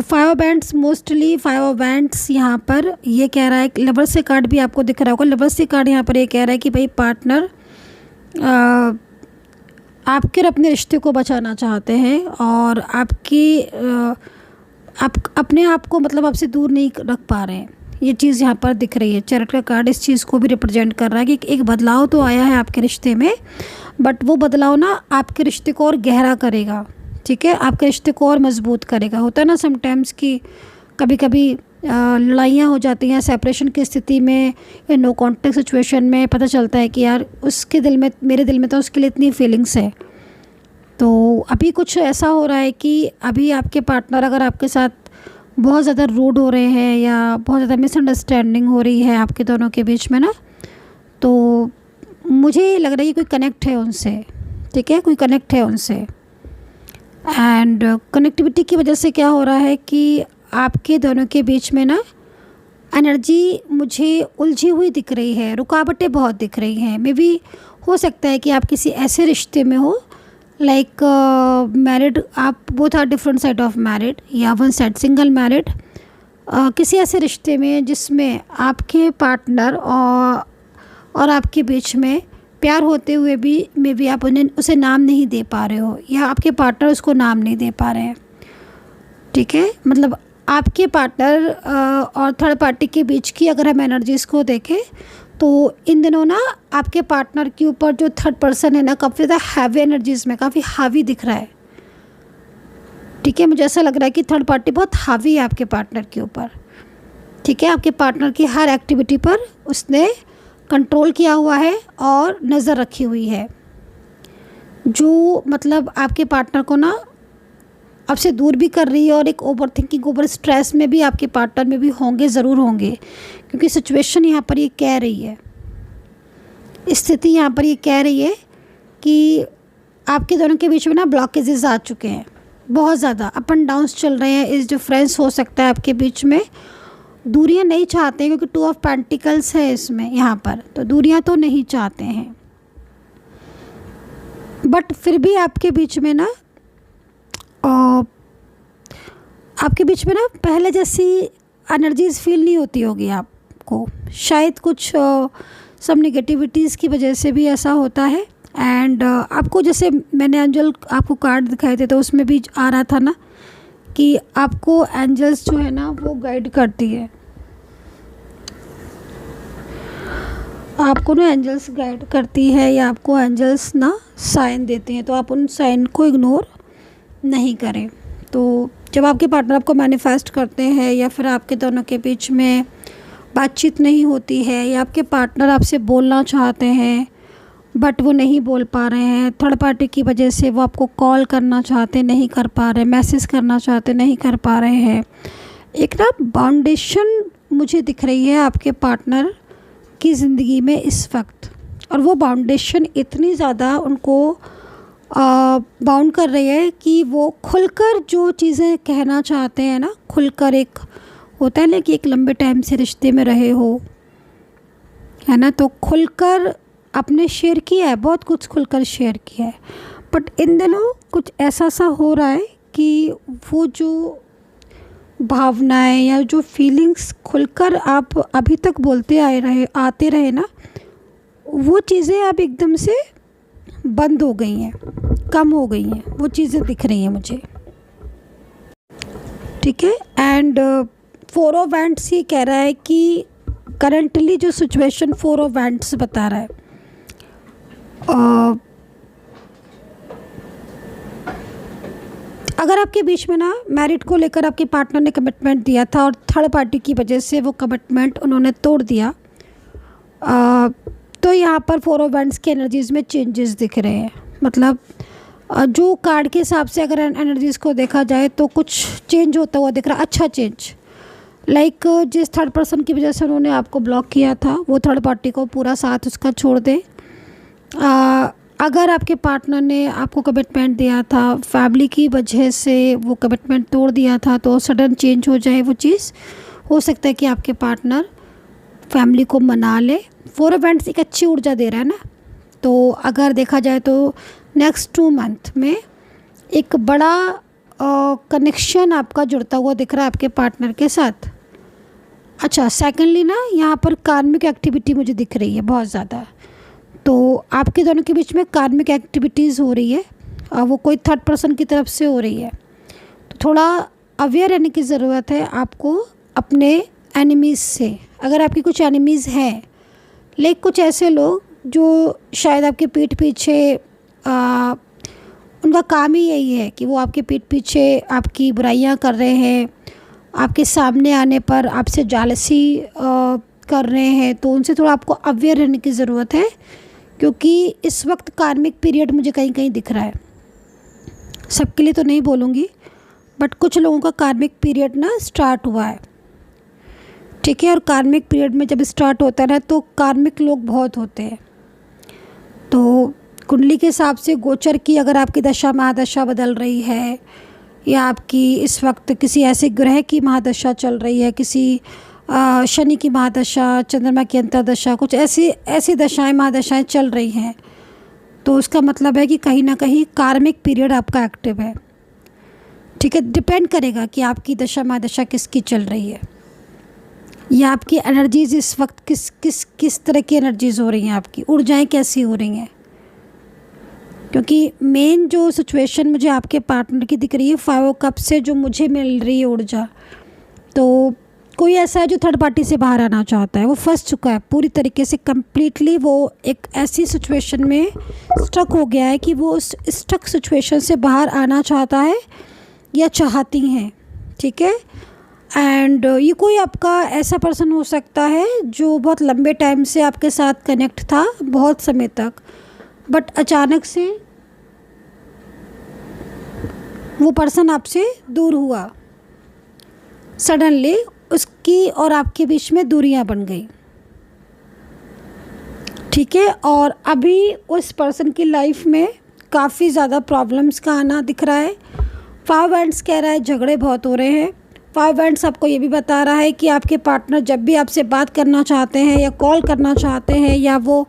Speaker 1: 5 बैंड्स, मोस्टली 5 बैंड्स यहाँ पर ये कह रहा है। लवर्स से कार्ड भी आपको दिख रहा होगा। लवर्स से कार्ड यहाँ पर ये कह रहा है कि भाई पार्टनर आपके और अपने रिश्ते को बचाना चाहते हैं और आप अपने आप को मतलब आपसे दूर नहीं रख पा रहे हैं। ये चीज़ यहाँ पर दिख रही है। चैरिट का कार्ड इस चीज़ को भी रिप्रेजेंट कर रहा है कि एक बदलाव तो आया है आपके रिश्ते में, बट वो बदलाव ना आपके रिश्ते को और गहरा करेगा। ठीक है, आपके रिश्ते को और मजबूत करेगा। होता है ना समटाइम्स कि कभी कभी लड़ाइयाँ हो जाती हैं सेपरेशन की स्थिति में या नो कॉन्टेक्ट सिचुएशन में। पता चलता है कि यार उसके दिल में, मेरे दिल में तो उसके लिए इतनी फीलिंग्स है। तो अभी कुछ ऐसा हो रहा है कि अभी आपके पार्टनर अगर आपके साथ बहुत ज़्यादा रूड हो रहे हैं या बहुत ज़्यादा मिसअंडरस्टैंडिंग हो रही है आपके दोनों के बीच में ना, तो मुझे लग रहा है कि कोई कनेक्ट है उनसे। ठीक है, कोई कनेक्ट है उनसे। एंड कनेक्टिविटी की वजह से क्या हो रहा है कि आपके दोनों के बीच में ना एनर्जी मुझे उलझी हुई दिख रही है, रुकावटें बहुत दिख रही हैं। मे बी हो सकता है कि आप किसी ऐसे रिश्ते में हो, लाइक मैरिड, आप both are different side of married, या वन साइड सिंगल मैरिड, किसी ऐसे रिश्ते में जिसमें आपके पार्टनर और आपके बीच में प्यार होते हुए भी मे बी आप उसे नाम नहीं दे पा रहे हो, या आपके पार्टनर उसको नाम नहीं दे पा रहे हैं। ठीक है, मतलब आपके पार्टनर और थर्ड पार्टी के बीच की अगर हम एनर्जीज को देखें तो इन दिनों ना आपके पार्टनर के ऊपर जो थर्ड पर्सन है ना काफ़ी ज़्यादा हैवी एनर्जीज में, काफ़ी हावी दिख रहा है। ठीक है, मुझे ऐसा लग रहा है कि थर्ड पार्टी बहुत हावी है आपके पार्टनर के ऊपर। ठीक है, आपके पार्टनर की हर एक्टिविटी पर उसने कंट्रोल किया हुआ है और नज़र रखी हुई है, जो मतलब आपके पार्टनर को ना आपसे दूर भी कर रही है। और एक ओवर थिंकिंग, ओवर स्ट्रेस में भी आपके पार्टनर में भी होंगे, ज़रूर होंगे, क्योंकि सिचुएशन यहाँ पर ये कह रही है, स्थिति यहाँ पर ये कह रही है कि आपके दोनों के बीच में ना ब्लॉकेजेस आ चुके हैं, बहुत ज़्यादा अप एंड डाउन्स चल रहे हैं। इस डिफरेंस हो सकता है आपके बीच में, दूरियाँ नहीं चाहते हैं, क्योंकि 2 ऑफ पेंटिकल्स है इसमें यहाँ पर, तो दूरियाँ तो नहीं चाहते हैं। बट फिर भी आपके बीच में ना आपके बीच में ना पहले जैसी एनर्जीज फील नहीं होती होगी आपको। शायद कुछ सब नेगेटिविटीज़ की वजह से भी ऐसा होता है। एंड आपको, जैसे मैंने एंजल आपको कार्ड दिखाए थे तो उसमें भी आ रहा था ना कि आपको एंजल्स जो है ना वो गाइड करती है, आपको ना एंजल्स गाइड करती है या आपको एंजल्स ना साइन देते हैं, तो आप उन साइन को इग्नोर नहीं करें। तो जब आपके पार्टनर आपको मैनिफेस्ट करते हैं या फिर आपके दोनों के बीच में बातचीत नहीं होती है, या आपके पार्टनर आपसे बोलना चाहते हैं बट वो नहीं बोल पा रहे हैं, थर्ड पार्टी की वजह से वो आपको कॉल करना चाहते नहीं कर पा रहे, मैसेज करना चाहते नहीं कर पा रहे हैं, एक ना बाउंडेशन मुझे दिख रही है आपके पार्टनर की ज़िंदगी में इस वक्त। और वो बाउंडेशन इतनी ज़्यादा उनको बाउंड कर रही है कि वो खुलकर जो चीज़ें कहना चाहते हैं ना, खुलकर, एक होता है ना कि एक लंबे टाइम से रिश्ते में रहे हो, है ना, तो खुलकर आपने शेयर किया है, बहुत कुछ खुलकर शेयर किया है, बट इन दिनों कुछ ऐसा सा हो रहा है कि वो जो भावनाएं या जो फीलिंग्स खुलकर आप अभी तक बोलते आते रहे ना, वो चीज़ें अब एकदम से बंद हो गई हैं, कम हो गई हैं, वो चीज़ें दिख रही हैं मुझे। ठीक है। एंड फोर ऑफ वैंड्स ये कह रहा है कि करंटली जो सिचुएशन फोर ऑफ वैंड्स बता रहा है, अगर आपके बीच में ना मैरिड को लेकर आपके पार्टनर ने कमिटमेंट दिया था और थर्ड पार्टी की वजह से वो कमिटमेंट उन्होंने तोड़ दिया, तो यहाँ पर फोर ऑफ वैंड्स के एनर्जीज़ में चेंजेस दिख रहे हैं। मतलब जो कार्ड के हिसाब से अगर एनर्जीज़ को देखा जाए तो कुछ चेंज होता हुआ दिख रहा है, अच्छा चेंज। लाइक जिस थर्ड पर्सन की वजह से उन्होंने आपको ब्लॉक किया था, वो थर्ड पार्टी को पूरा साथ उसका छोड़ दे। अगर आपके पार्टनर ने आपको कमिटमेंट दिया था, फैमिली की वजह से वो कमिटमेंट तोड़ दिया था, तो सडन चेंज हो जाए वो चीज़। हो सकता है कि आपके पार्टनर फैमिली को मना ले। फोर ऑफ वैंड्स एक अच्छी ऊर्जा दे रहा है ना, तो अगर देखा जाए तो नेक्स्ट 2 मंथ में एक बड़ा कनेक्शन आपका जुड़ता हुआ दिख रहा है आपके पार्टनर के साथ। अच्छा, सेकेंडली ना यहाँ पर कार्मिक एक्टिविटी मुझे दिख रही है बहुत ज़्यादा, तो आपके दोनों के बीच में कार्मिक एक्टिविटीज़ हो रही है, वो कोई थर्ड पर्सन की तरफ से हो रही है। तो थोड़ा अवेयर रहने की ज़रूरत है आपको अपने एनिमीज़ से। अगर आपकी कुछ एनिमीज़ हैं, लेकिन कुछ ऐसे लोग जो शायद आपके पीठ पीछे उनका काम ही यही है कि वो आपके पीठ पीछे आपकी बुराइयां कर रहे हैं, आपके सामने आने पर आपसे जालसी कर रहे हैं, तो उनसे थोड़ा आपको अवेयर रहने की ज़रूरत है, क्योंकि इस वक्त कार्मिक पीरियड मुझे कहीं कहीं दिख रहा है। सबके लिए तो नहीं बोलूँगी, बट कुछ लोगों का कार्मिक पीरियड ना स्टार्ट हुआ है। ठीक है। और कार्मिक पीरियड में जब स्टार्ट होता है ना, तो कार्मिक लोग बहुत होते हैं। तो कुंडली के हिसाब से गोचर की अगर आपकी दशा महादशा बदल रही है, या आपकी इस वक्त किसी ऐसे ग्रह की महादशा चल रही है, किसी शनि की महादशा, चंद्रमा की अंतर्दशा, कुछ ऐसी दशाएं महादशाएं चल रही हैं, तो उसका मतलब है कि कहीं ना कहीं कार्मिक पीरियड आपका एक्टिव है। ठीक है। डिपेंड करेगा कि आपकी दशा महादशा किसकी चल रही है, या आपकी एनर्जीज़ इस वक्त किस तरह की एनर्जीज़ हो रही हैं, आपकी ऊर्जाएं कैसी हो रही हैं। क्योंकि मेन जो सिचुएशन मुझे आपके पार्टनर की दिख रही है, 5 ऑफ कप से जो मुझे मिल रही है ऊर्जा, तो कोई ऐसा है जो थर्ड पार्टी से बाहर आना चाहता है, वो फंस चुका है पूरी तरीके से, कम्प्लीटली वो एक ऐसी सिचुएशन में स्टक हो गया है कि वो उस स्टक सिचुएशन से बाहर आना चाहता है या चाहती हैं। ठीक है। एंड ये कोई आपका ऐसा पर्सन हो सकता है जो बहुत लंबे टाइम से आपके साथ कनेक्ट था, बहुत समय तक, बट अचानक से वो पर्सन आपसे दूर हुआ, सडनली उसकी और आपके बीच में दूरियां बन गई। ठीक है। और अभी उस पर्सन की लाइफ में काफ़ी ज़्यादा प्रॉब्लम्स का आना दिख रहा है। 5 वैंड्स कह रहा है झगड़े बहुत हो रहे हैं। 5 वैंड्स आपको ये भी बता रहा है कि आपके पार्टनर जब भी आपसे बात करना चाहते हैं या कॉल करना चाहते हैं, या वो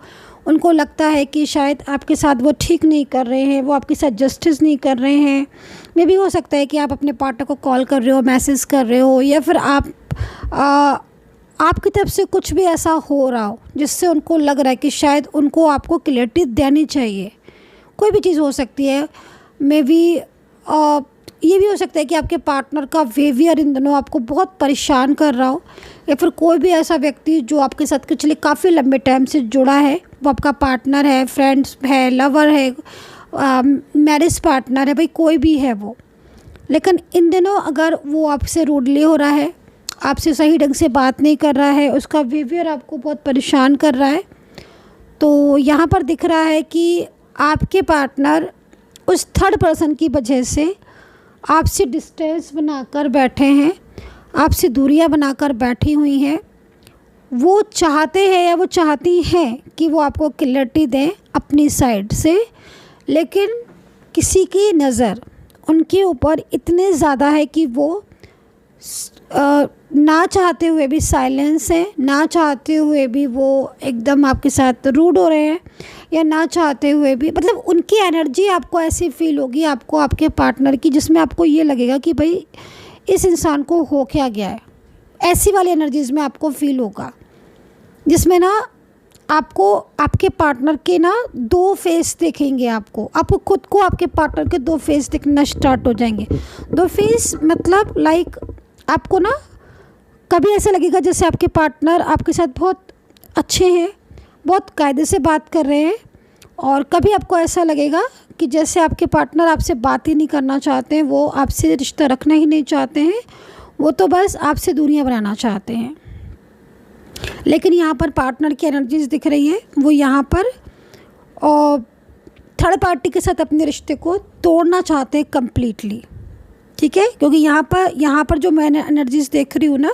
Speaker 1: उनको लगता है कि शायद आपके साथ वो ठीक नहीं कर रहे हैं, वो आपके साथ जस्टिस नहीं कर रहे हैं। मे भी हो सकता है कि आप अपने पार्टनर को कॉल कर रहे हो, मैसेज कर रहे हो, या फिर आपकी तरफ से कुछ भी ऐसा हो रहा हो जिससे उनको लग रहा है कि शायद उनको आपको क्लैरिटी देनी चाहिए। कोई भी चीज़ हो सकती है। मे बी ये भी हो सकता है कि आपके पार्टनर का बिहेवियर इन दिनों आपको बहुत परेशान कर रहा हो, या फिर कोई भी ऐसा व्यक्ति जो आपके साथ पिछले काफ़ी लंबे टाइम से जुड़ा है, वो आपका पार्टनर है, फ्रेंड्स है, लवर है, मैरिज पार्टनर है, भाई कोई भी है वो, लेकिन इन दिनों अगर वो आपसे रूडली हो रहा है, आपसे सही ढंग से बात नहीं कर रहा है, उसका बिहेवियर आपको बहुत परेशान कर रहा है, तो यहाँ पर दिख रहा है कि आपके पार्टनर उस थर्ड पर्सन की वजह से आपसे डिस्टेंस बनाकर बैठे हैं, आपसे दूरियां बनाकर बैठी हुई हैं। वो चाहते हैं या वो चाहती हैं कि वो आपको क्लैरिटी दें अपनी साइड से, लेकिन किसी की नज़र उनके ऊपर इतने ज़्यादा है कि वो ना चाहते हुए भी साइलेंस है, ना चाहते हुए भी वो एकदम आपके साथ रूड हो रहे हैं, या ना चाहते हुए भी मतलब उनकी एनर्जी आपको ऐसी फील होगी, आपको आपके पार्टनर की, जिसमें आपको ये लगेगा कि भाई इस इंसान को हो क्या गया है। ऐसी वाली एनर्जीज़ में आपको फील होगा, जिसमें ना आपको आपके पार्टनर के ना दो फेस दिखेंगे। आपको खुद को आपके पार्टनर के दो फेस दिखना स्टार्ट हो जाएंगे। दो फेस मतलब लाइक आपको ना कभी ऐसा लगेगा जैसे आपके पार्टनर आपके साथ बहुत अच्छे हैं, बहुत कायदे से बात कर रहे हैं, और कभी आपको ऐसा लगेगा कि जैसे आपके पार्टनर आपसे बात ही नहीं करना चाहते हैं, वो आपसे रिश्ता रखना ही नहीं चाहते हैं, वो तो बस आपसे दूरियां बनाना चाहते हैं। लेकिन यहाँ पर पार्टनर की एनर्जीज दिख रही है, वो यहाँ पर और थर्ड पार्टी के साथ अपने रिश्ते को तोड़ना चाहते हैं कम्प्लीटली। ठीक है, क्योंकि यहाँ पर जो मैं एनर्जीज देख रही हूँ ना,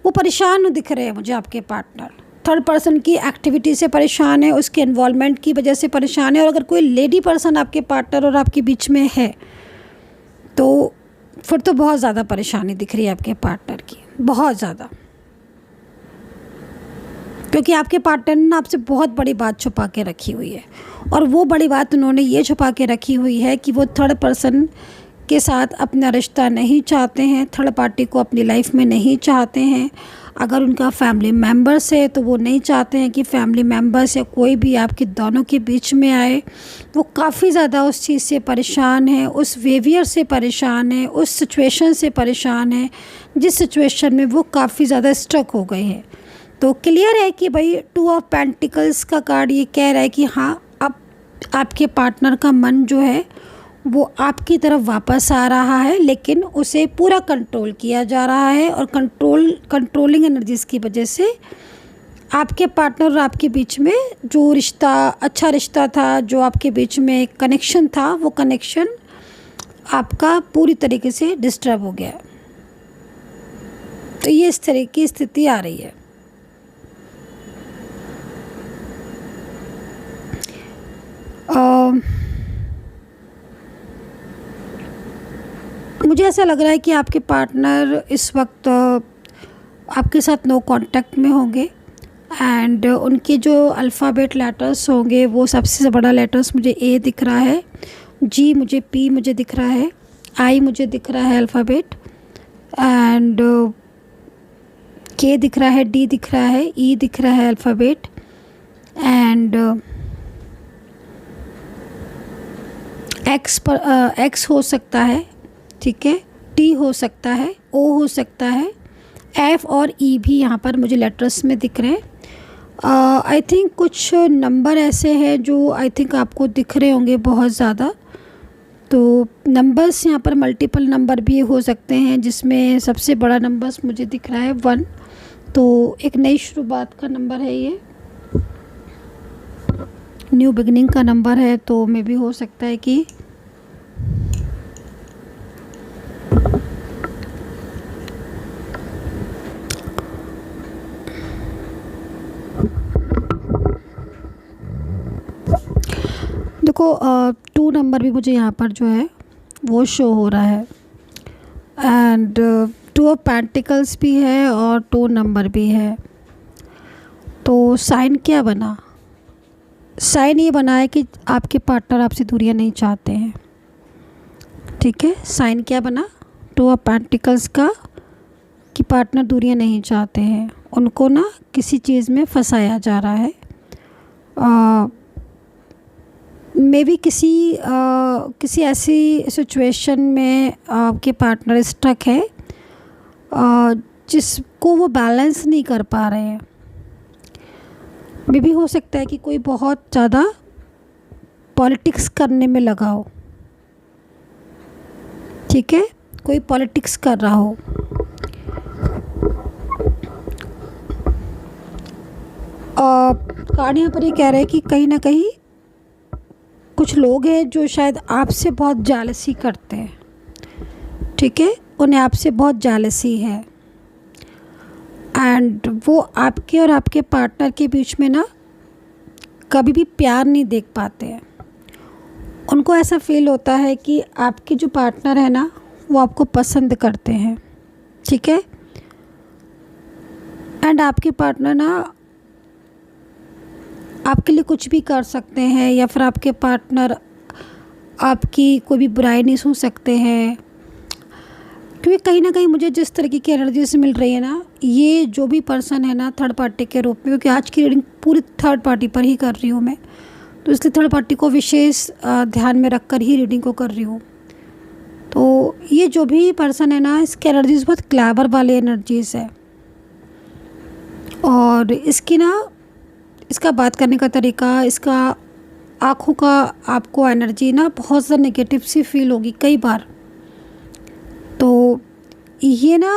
Speaker 1: वो परेशान दिख रहे हैं मुझे। आपके पार्टनर थर्ड पर्सन की एक्टिविटी से परेशान है, उसके इन्वॉल्वमेंट की वजह से परेशान है। और अगर कोई लेडी पर्सन आपके पार्टनर और आपके बीच में है तो फिर तो बहुत ज़्यादा परेशानी दिख रही है आपके पार्टनर की, बहुत ज़्यादा। क्योंकि आपके पार्टनर ने आपसे बहुत बड़ी बात छुपा के रखी हुई है, और वो बड़ी बात उन्होंने ये छुपा के रखी हुई है कि वो थर्ड पर्सन के साथ अपना रिश्ता नहीं चाहते हैं, थर्ड पार्टी को अपनी लाइफ में नहीं चाहते हैं। अगर उनका फैमिली मेम्बर्स है तो वो नहीं चाहते हैं कि फैमिली मेम्बर्स या कोई भी आपके दोनों के बीच में आए। वो काफ़ी ज़्यादा उस चीज़ से परेशान है, उस बिहेवियर से परेशान है, उस सिचुएशन से परेशान है जिस सिचुएशन में वो काफ़ी ज़्यादा स्ट्रक हो गए हैं। तो क्लियर है कि भाई 2 ऑफ पेंटिकल्स का कार्ड ये कह रहा है कि हाँ, अब आपके पार्टनर का मन जो है वो आपकी तरफ वापस आ रहा है, लेकिन उसे पूरा कंट्रोल किया जा रहा है। और कंट्रोलिंग एनर्जीज़ की वजह से आपके पार्टनर और आपके बीच में जो रिश्ता, अच्छा रिश्ता था, जो आपके बीच में एक कनेक्शन था, वो कनेक्शन आपका पूरी तरीके से डिस्टर्ब हो गया। तो ये इस तरह की स्थिति आ रही है। मुझे ऐसा लग रहा है कि आपके पार्टनर इस वक्त आपके साथ नो कांटेक्ट में होंगे, एंड उनके जो अल्फ़ाबेट लेटर्स होंगे वो सबसे बड़ा लेटर्स मुझे ए दिख रहा है, जी मुझे पी मुझे दिख रहा है, आई मुझे दिख रहा है अल्फ़ाबेट, एंड के दिख रहा है, डी दिख रहा है, ई दिख रहा है अल्फ़ाबेट, एंड एक्स हो सकता है, ठीक है, टी हो सकता है, ओ हो सकता है, एफ और ई भी यहाँ पर मुझे लेटर्स में दिख रहे हैं। आई थिंक कुछ नंबर ऐसे हैं जो आई थिंक आपको दिख रहे होंगे बहुत ज़्यादा। तो नंबर्स यहाँ पर मल्टीपल नंबर भी हो सकते हैं, जिसमें सबसे बड़ा नंबर्स मुझे दिख रहा है 1। तो एक नई शुरुआत का नंबर है, ये न्यू बिगनिंग का नंबर है। तो मे भी हो सकता है कि देखो 2 नंबर भी मुझे यहाँ पर जो है वो शो हो रहा है, एंड 2 ऑफ पेंटिकल्स भी है और 2 नंबर भी है। तो साइन क्या बना? साइन ये बना है कि आपके पार्टनर आपसे दूरियां नहीं चाहते हैं। ठीक है, साइन क्या बना? 2 ऑफ पेंटिकल्स का, कि पार्टनर दूरियां नहीं चाहते हैं, उनको ना किसी चीज़ में फंसाया जा रहा है। मे बी किसी ऐसी सिचुएशन में आपके पार्टनर स्टक है जिसको वो बैलेंस नहीं कर पा रहे हैं। मे भी हो सकता है कि कोई बहुत ज़्यादा पॉलिटिक्स करने में लगा हो, ठीक है, कोई पॉलिटिक्स कर रहा हो। कार्ड यहाँ पर ये कह रहे हैं कि कहीं ना कहीं कुछ लोग हैं जो शायद आपसे बहुत जालसी करते हैं, ठीक है, उन्हें आपसे बहुत जालसी है, एंड वो आपके और आपके पार्टनर के बीच में ना कभी भी प्यार नहीं देख पाते हैं। उनको ऐसा फील होता है कि आपके जो पार्टनर है ना वो आपको पसंद करते हैं, ठीक है। एंड आपके पार्टनर ना आपके लिए कुछ भी कर सकते हैं, या फिर आपके पार्टनर आपकी कोई भी बुराई नहीं सुन सकते हैं। क्योंकि कहीं ना कहीं मुझे जिस तरीके की एनर्जीज मिल रही है ना, ये जो भी पर्सन है ना थर्ड पार्टी के रूप में, क्योंकि आज की रीडिंग पूरी थर्ड पार्टी पर ही कर रही हूँ मैं, तो इसलिए थर्ड पार्टी को विशेष ध्यान में रख कर ही रीडिंग को कर रही हूँ। तो ये जो भी पर्सन है ना, इसकी एनर्जीज बहुत क्लेवर वाली एनर्जीज है, और इसकी ना इसका बात करने का तरीका, इसका आँखों का आपको एनर्जी ना बहुत ज़्यादा नेगेटिव सी फील होगी कई बार। तो ये ना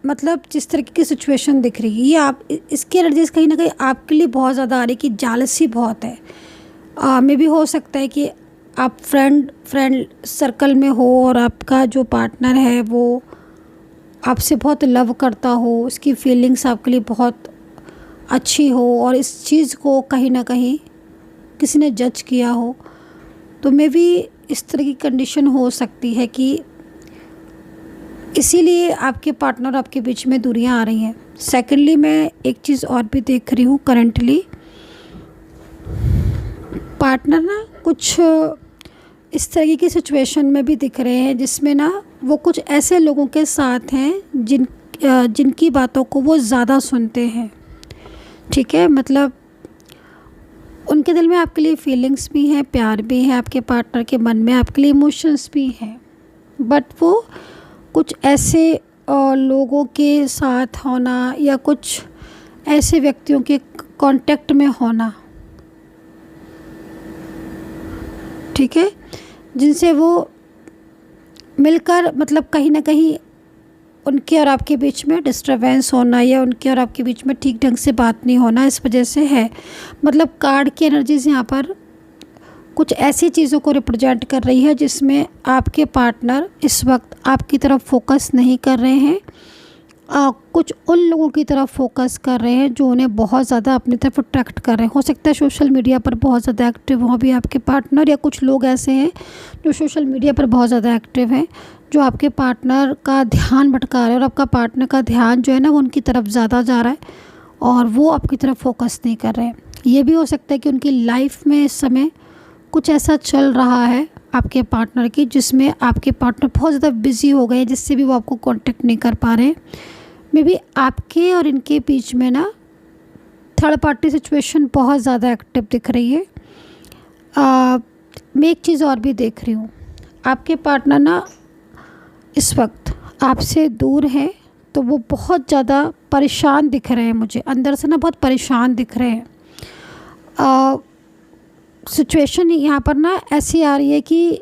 Speaker 1: मतलब जिस तरीके की सिचुएशन दिख रही है, ये आप इसकी एनर्जीज कहीं ना कहीं आपके लिए बहुत ज़्यादा आ रही है कि जालसी बहुत है। मे भी हो सकता है कि आप फ्रेंड सर्कल में हो और आपका जो पार्टनर है वो आपसे बहुत लव करता हो, उसकी फीलिंग्स आपके लिए बहुत अच्छी हो, और इस चीज़ को कहीं ना कहीं किसी ने जज किया हो। तो मे भी इस तरह की कंडीशन हो सकती है कि इसीलिए आपके पार्टनर आपके बीच में दूरियां आ रही हैं। सेकेंडली मैं एक चीज़ और भी देख रही हूँ, करंटली पार्टनर ना कुछ इस तरीके की सिचुएशन में भी दिख रहे हैं जिसमें ना वो कुछ ऐसे लोगों के साथ हैं जिनकी बातों को वो ज़्यादा सुनते हैं, ठीक है। मतलब उनके दिल में आपके लिए फीलिंग्स भी हैं, प्यार भी है, आपके पार्टनर के मन में आपके लिए इमोशंस भी हैं, बट वो कुछ ऐसे लोगों के साथ होना या कुछ ऐसे व्यक्तियों के कांटेक्ट में होना, ठीक है, जिनसे वो मिलकर मतलब कहीं ना कहीं उनके और आपके बीच में डिस्टर्बेंस होना, या उनके और आपके बीच में ठीक ढंग से बात नहीं होना, इस वजह से है। मतलब कार्ड की एनर्जीज यहाँ पर कुछ ऐसी चीज़ों को रिप्रेजेंट कर रही है जिसमें आपके पार्टनर इस वक्त आपकी तरफ फोकस नहीं कर रहे हैं, कुछ उन लोगों की तरफ फोकस कर रहे हैं जो उन्हें बहुत ज़्यादा अपनी तरफ अट्रैक्ट कर रहे हैं। हो सकता है सोशल मीडिया पर बहुत ज़्यादा एक्टिव हो भी आपके पार्टनर, या कुछ लोग ऐसे हैं जो सोशल मीडिया पर बहुत ज़्यादा एक्टिव हैं, जो आपके पार्टनर का ध्यान भटका रहे हैं, और आपका पार्टनर का ध्यान जो है ना वो उनकी तरफ ज़्यादा जा रहा है और वो आपकी तरफ फोकस नहीं कर रहे हैं। ये भी हो सकता है कि उनकी लाइफ में इस समय कुछ ऐसा चल रहा है आपके पार्टनर की जिसमें आपके पार्टनर बहुत ज़्यादा बिजी हो गए, जिससे भी वो आपको कांटेक्ट नहीं कर पा रहे। मे बी आपके और इनके बीच में ना थर्ड पार्टी सिचुएशन बहुत ज़्यादा एक्टिव दिख रही है। मैं एक चीज़ और भी देख रही हूँ, आपके पार्टनर ना इस वक्त आपसे दूर है, तो वो बहुत ज़्यादा परेशान दिख रहे हैं, मुझे अंदर से ना बहुत परेशान दिख रहे हैं। सिचुएशन यहाँ पर ना ऐसी आ रही है कि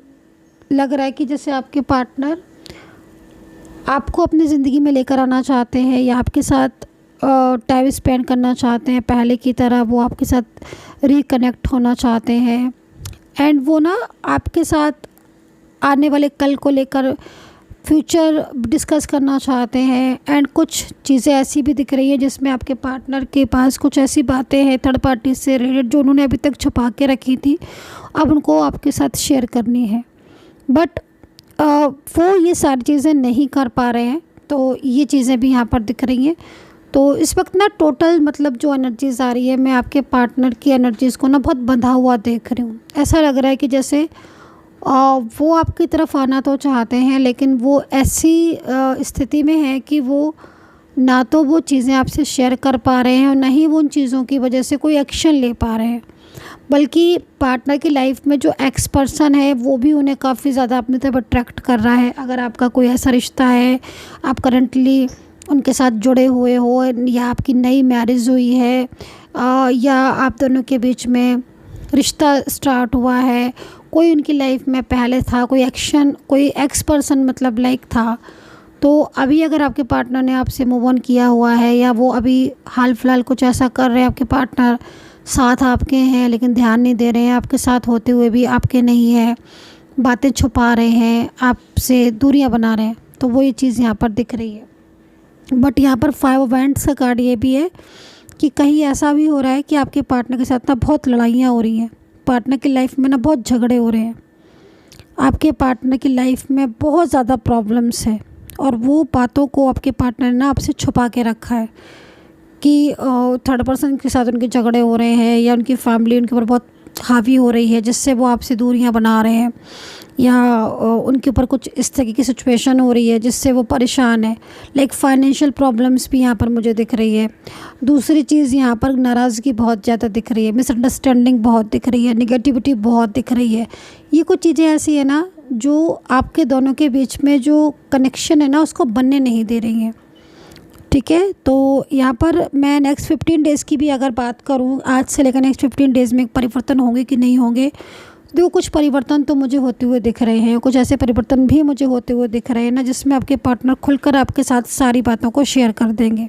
Speaker 1: लग रहा है कि जैसे आपके पार्टनर आपको अपनी ज़िंदगी में लेकर आना चाहते हैं, या आपके साथ टाइम स्पेंड करना चाहते हैं, पहले की तरह वो आपके साथ रिकनेक्ट होना चाहते हैं। एंड वो ना आपके साथ आने वाले कल को लेकर फ्यूचर डिस्कस करना चाहते हैं। एंड कुछ चीज़ें ऐसी भी दिख रही है जिसमें आपके पार्टनर के पास कुछ ऐसी बातें हैं थर्ड पार्टी से रिलेटेड जो उन्होंने अभी तक छुपा के रखी थी, अब उनको आपके साथ शेयर करनी है, बट वो ये सारी चीज़ें नहीं कर पा रहे हैं। तो ये चीज़ें भी यहाँ पर दिख रही हैं। तो इस वक्त ना टोटल मतलब जो एनर्जीज़ आ रही है, मैं आपके पार्टनर की एनर्जीज़ को ना बहुत बंधा हुआ देख रही हूँ। ऐसा लग रहा है कि जैसे वो आपकी तरफ आना तो चाहते हैं, लेकिन वो ऐसी स्थिति में है कि वो ना तो वो चीज़ें आपसे शेयर कर पा रहे हैं, और ना ही वो उन चीज़ों की वजह से कोई एक्शन ले पा रहे हैं। बल्कि पार्टनर की लाइफ में जो एक्स पर्सन है वो भी उन्हें काफ़ी ज़्यादा अपनी तरफ अट्रैक्ट कर रहा है। अगर आपका कोई ऐसा रिश्ता है, आप करंटली उनके साथ जुड़े हुए हो, या आपकी नई मैरिज हुई है, या आप दोनों के बीच में रिश्ता स्टार्ट हुआ है, कोई उनकी लाइफ में पहले था, कोई एक्शन, कोई एक्स पर्सन मतलब लाइक था, तो अभी अगर आपके पार्टनर ने आपसे मूव ऑन किया हुआ है, या वो अभी हाल फिलहाल कुछ ऐसा कर रहे हैं, आपके पार्टनर साथ आपके हैं लेकिन ध्यान नहीं दे रहे हैं, आपके साथ होते हुए भी आपके नहीं है, बातें छुपा रहे हैं, आपसे दूरियां बना रहे हैं, तो वो ये चीज़ यहाँ पर दिख रही है। बट यहाँ पर 5 इवेंट्स का कार्ड ये भी है कि कहीं ऐसा भी हो रहा है कि आपके पार्टनर के साथ ना बहुत लड़ाइयाँ हो रही हैं, पार्टनर की लाइफ में ना बहुत झगड़े हो रहे हैं। आपके पार्टनर की लाइफ में बहुत ज़्यादा प्रॉब्लम्स है और वो बातों को आपके पार्टनर ने ना आपसे छुपा के रखा है कि थर्ड पर्सन के साथ उनके झगड़े हो रहे हैं या उनकी फैमिली उनके ऊपर बहुत हावी हो रही है, जिससे वो आपसे दूरियां बना रहे हैं, या उनके ऊपर कुछ इस तरह की सिचुएशन हो रही है जिससे वो परेशान है। लाइक फाइनेंशियल प्रॉब्लम्स भी यहाँ पर मुझे दिख रही है। दूसरी चीज़, यहाँ पर नाराज़गी बहुत ज़्यादा दिख रही है, मिसअंडरस्टैंडिंग बहुत दिख रही है, निगेटिविटी बहुत दिख रही है। ये कुछ चीज़ें ऐसी है ना जो आपके दोनों के बीच में जो कनेक्शन है ना उसको बनने नहीं दे रही हैं। ठीक है, तो यहाँ पर मैं नेक्स्ट 15 डेज़ की भी अगर बात करूँ, आज से लेकर नेक्स्ट 15 डेज़ में परिवर्तन होंगे कि नहीं होंगे, देखो कुछ परिवर्तन तो मुझे होते हुए दिख रहे हैं, कुछ ऐसे परिवर्तन भी मुझे होते हुए दिख रहे हैं ना जिसमें आपके पार्टनर खुलकर आपके साथ सारी बातों को शेयर कर देंगे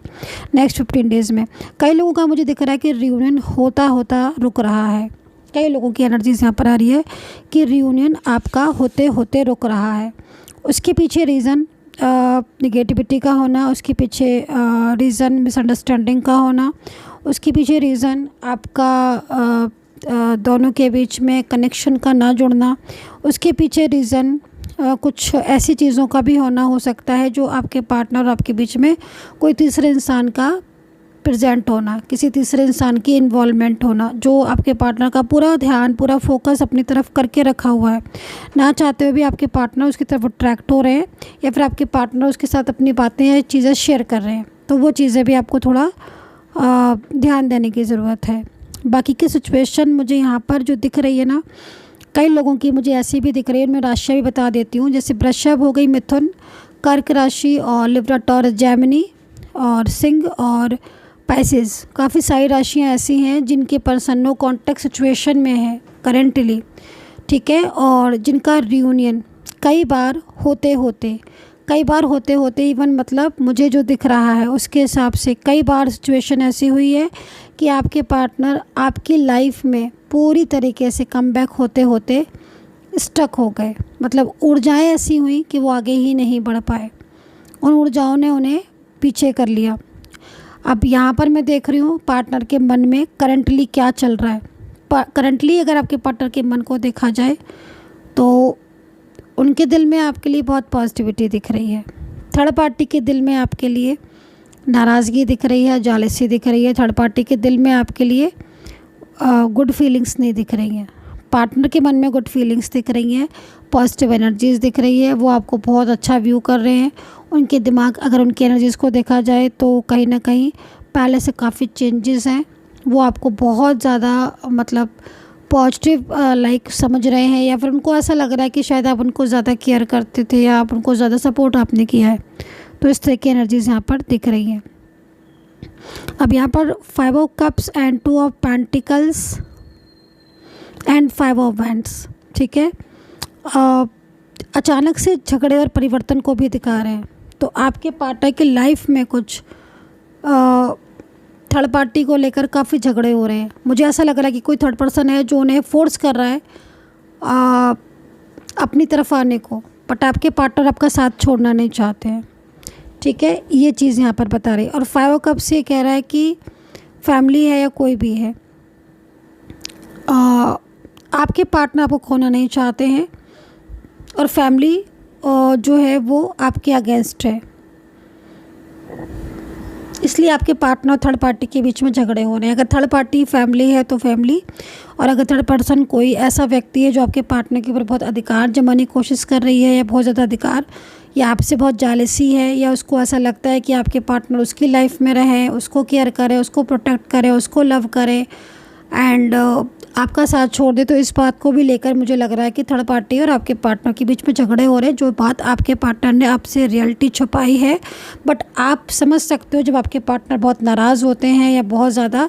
Speaker 1: नेक्स्ट 15 डेज़ में। कई लोगों का मुझे दिख रहा है कि रियूनियन होता होता रुक रहा है। कई लोगों की एनर्जीज यहाँ पर आ रही है कि रियूनियन आपका होते होते रुक रहा है। उसके पीछे रीज़न निगेटिविटी का होना, उसके पीछे रीज़न मिसअंडरस्टैंडिंग का होना, उसके पीछे रीज़न आपका दोनों के बीच में कनेक्शन का ना जुड़ना, उसके पीछे रीज़न कुछ ऐसी चीज़ों का भी होना हो सकता है जो आपके पार्टनर और आपके बीच में कोई तीसरे इंसान का प्रेजेंट होना, किसी तीसरे इंसान की इन्वॉल्वमेंट होना जो आपके पार्टनर का पूरा ध्यान पूरा फोकस अपनी तरफ करके रखा हुआ है, ना चाहते हुए भी आपके पार्टनर उसकी तरफ अट्रैक्ट हो रहे हैं या फिर आपके पार्टनर उसके साथ अपनी बातें या चीज़ें शेयर कर रहे हैं। तो वो चीज़ें भी आपको थोड़ा ध्यान देने की ज़रूरत है। बाकी की सिचुएशन मुझे यहाँ पर जो दिख रही है ना, कई लोगों की मुझे ऐसी भी दिख रही है। मैं राशियाँ भी बता देती हूँ, जैसे वृषभ हो गई, मिथुन, कर्क राशि और लिब्रा, टॉरस, जेमिनी और सिंह और पाइसेस। काफ़ी सारी राशियाँ ऐसी हैं जिनके पर्सन नो कॉन्टैक्ट सिचुएशन में है करेंटली, ठीक है, और जिनका रियूनियन कई बार होते होते इवन मतलब मुझे जो दिख रहा है उसके हिसाब से कई बार सिचुएशन ऐसी हुई है कि आपके पार्टनर आपकी लाइफ में पूरी तरीके से कमबैक होते होते स्टक हो गए। मतलब ऊर्जाएं ऐसी हुई कि वो आगे ही नहीं बढ़ पाए, उन ऊर्जाओं ने उन्हें पीछे कर लिया। अब यहाँ पर मैं देख रही हूँ पार्टनर के मन में करंटली क्या चल रहा है। करंटली अगर आपके पार्टनर के मन को देखा जाए तो उनके दिल में आपके लिए बहुत पॉजिटिविटी दिख रही है। थर्ड पार्टी के दिल में आपके लिए नाराज़गी दिख रही है, जालसी दिख रही है। थर्ड पार्टी के दिल में आपके लिए गुड फीलिंग्स नहीं दिख रही हैं। पार्टनर के मन में गुड फीलिंग्स दिख रही हैं, पॉजिटिव एनर्जीज़ दिख रही है, वो आपको बहुत अच्छा व्यू कर रहे हैं। उनके दिमाग, अगर उनकी एनर्जीज़ को देखा जाए तो कहीं ना कहीं पहले से काफ़ी चेंजेस हैं। वो आपको बहुत ज़्यादा मतलब पॉजिटिव लाइक समझ रहे हैं, या फिर उनको ऐसा लग रहा है कि शायद आप उनको ज़्यादा केयर करते थे या आप उनको ज़्यादा सपोर्ट आपने किया है। तो इस तरह की एनर्जीज़ यहाँ पर दिख रही हैं। अब यहाँ पर 5 of cups and 2 of pentacles and 5 of wands, ठीक है, अचानक से झगड़े और परिवर्तन को भी दिखा रहे हैं। तो आपके पार्टनर की लाइफ में कुछ थर्ड पार्टी को लेकर काफ़ी झगड़े हो रहे हैं। मुझे ऐसा लग रहा है कि कोई थर्ड पर्सन है जो उन्हें फोर्स कर रहा है अपनी तरफ आने को, बट आपके पार्टनर आपका साथ छोड़ना नहीं चाहते हैं, ठीक है, ये चीज़ यहाँ पर बता रही है। और 5 ऑफ कप्स ये कह रहा है कि फैमिली है या कोई भी है, आपके पार्टनर आपको खोना नहीं चाहते हैं और फैमिली जो है वो आपके अगेंस्ट है, इसलिए आपके पार्टनर और थर्ड पार्टी के बीच में झगड़े हो रहे हैं। अगर थर्ड पार्टी फैमिली है तो फैमिली, और अगर थर्ड पर्सन कोई ऐसा व्यक्ति है जो आपके पार्टनर के ऊपर बहुत अधिकार जमाने की कोशिश कर रही है या बहुत ज़्यादा अधिकार, या आपसे बहुत जालसी है, या उसको ऐसा लगता है कि आपके पार्टनर उसकी लाइफ में रहें, उसको केयर करें, उसको प्रोटेक्ट करें, उसको लव करें एंड आपका साथ छोड़ दे, तो इस बात को भी लेकर मुझे लग रहा है कि थर्ड पार्टी और आपके पार्टनर के बीच में झगड़े हो रहे हैं। जो बात आपके पार्टनर ने आपसे रियलिटी छुपाई है, बट आप समझ सकते हो जब आपके पार्टनर बहुत नाराज़ होते हैं या बहुत ज़्यादा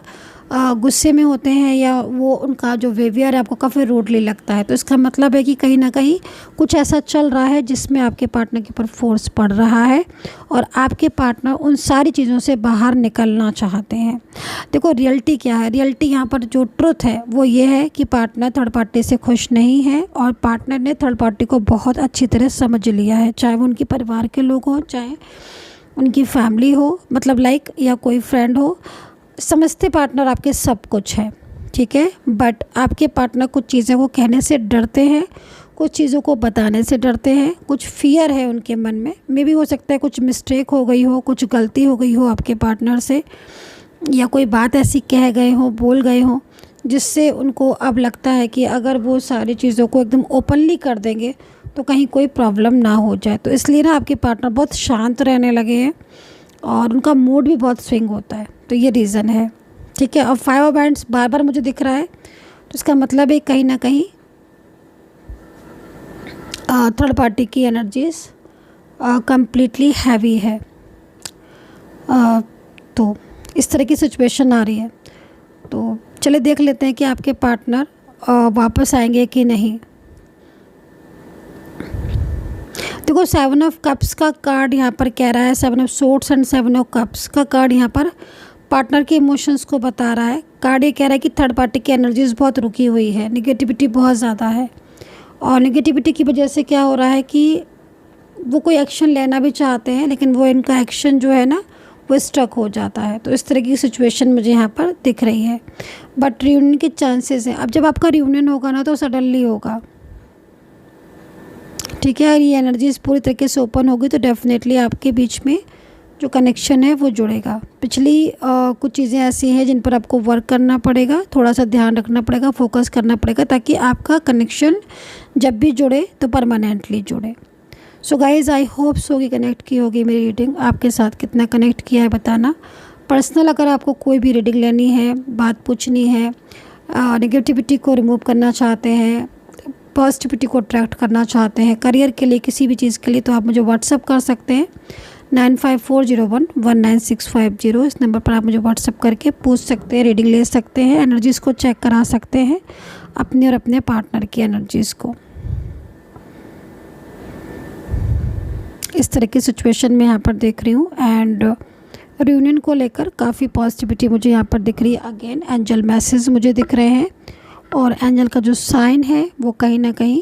Speaker 1: गुस्से में होते हैं, या वो उनका जो बिहेवियर है आपको काफ़ी रूडली लगता है, तो इसका मतलब है कि कहीं ना कहीं कुछ ऐसा चल रहा है जिसमें आपके पार्टनर के ऊपर फोर्स पड़ रहा है और आपके पार्टनर उन सारी चीज़ों से बाहर निकलना चाहते हैं। देखो रियलिटी क्या है, रियलिटी यहाँ पर जो ट्रुथ है वो ये है कि पार्टनर थर्ड पार्टी से खुश नहीं है और पार्टनर ने थर्ड पार्टी को बहुत अच्छी तरह समझ लिया है, चाहे वो उनके परिवार के लोग हों, चाहे उनकी फैमिली हो, मतलब लाइक या कोई फ्रेंड हो, समझते पार्टनर आपके सब कुछ है, ठीक है, बट आपके पार्टनर कुछ चीज़ें को कहने से डरते हैं, कुछ चीज़ों को बताने से डरते हैं, कुछ फ़ियर है उनके मन में। मे भी हो सकता है कुछ मिस्टेक हो गई हो, कुछ गलती हो गई हो आपके पार्टनर से, या कोई बात ऐसी कह गए हो, बोल गए हो, जिससे उनको अब लगता है कि अगर वो सारी चीज़ों को एकदम ओपनली कर देंगे तो कहीं कोई प्रॉब्लम ना हो जाए। तो इसलिए ना आपके पार्टनर बहुत शांत रहने लगे हैं और उनका मूड भी बहुत स्विंग होता है। तो ये रीज़न है, ठीक है। अब 5 ऑफ हैंड्स बार बार मुझे दिख रहा है, तो इसका मतलब है कहीं ना कहीं थर्ड पार्टी की एनर्जीज कम्प्लीटली हैवी है। तो इस तरह की सिचुएशन आ रही है। तो चलिए देख लेते हैं कि आपके पार्टनर वापस आएंगे कि नहीं। देखो 7 ऑफ कप्स का कार्ड यहाँ पर कह रहा है, 7 of swords and 7 of cups का कार्ड यहाँ पर पार्टनर के इमोशंस को बता रहा है। कार्ड ये कह रहा है कि थर्ड पार्टी की एनर्जीज बहुत रुकी हुई है, निगेटिविटी बहुत ज़्यादा है, और निगेटिविटी की वजह से क्या हो रहा है कि वो कोई एक्शन लेना भी चाहते हैं लेकिन वो इनका एक्शन जो है ना वो स्टक हो जाता है। तो इस तरह की सिचुएशन मुझे यहाँ पर दिख रही है। बट रियूनियन के चांसेस हैं। अब जब आपका रियूनियन होगा ना तो सडनली होगा, ठीक है। और ये एनर्जीज पूरी तरीके से ओपन होगी तो डेफिनेटली आपके बीच में जो कनेक्शन है वो जुड़ेगा। पिछली कुछ चीज़ें ऐसी हैं जिन पर आपको वर्क करना पड़ेगा, थोड़ा सा ध्यान रखना पड़ेगा, फोकस करना पड़ेगा, ताकि आपका कनेक्शन जब भी जुड़े तो परमानेंटली जुड़े। So guys, I hope so कि कनेक्ट की होगी मेरी रीडिंग। आपके साथ कितना कनेक्ट किया है बताना। पर्सनल अगर आपको कोई भी रीडिंग लेनी है, बात पूछनी है, नेगेटिविटी को रिमूव करना चाहते हैं, पॉजिटिविटी को अट्रैक्ट करना चाहते हैं, करियर के लिए, किसी भी चीज़ के लिए, तो आप मुझे व्हाट्सअप कर सकते हैं 9540119650। इस नंबर पर आप मुझे व्हाट्सअप करके पूछ सकते हैं, रीडिंग ले सकते हैं, एनर्जीज़ को चेक करा सकते हैं, अपने और अपने पार्टनर की एनर्जीज़ को। इस तरह की सिचुएशन में यहाँ पर देख रही हूँ। एंड रियूनियन को लेकर काफ़ी पॉजिटिविटी मुझे यहाँ पर दिख रही है। अगेन एंजल मैसेज मुझे दिख रहे हैं, और एंजल का जो साइन है वो कहीं ना कहीं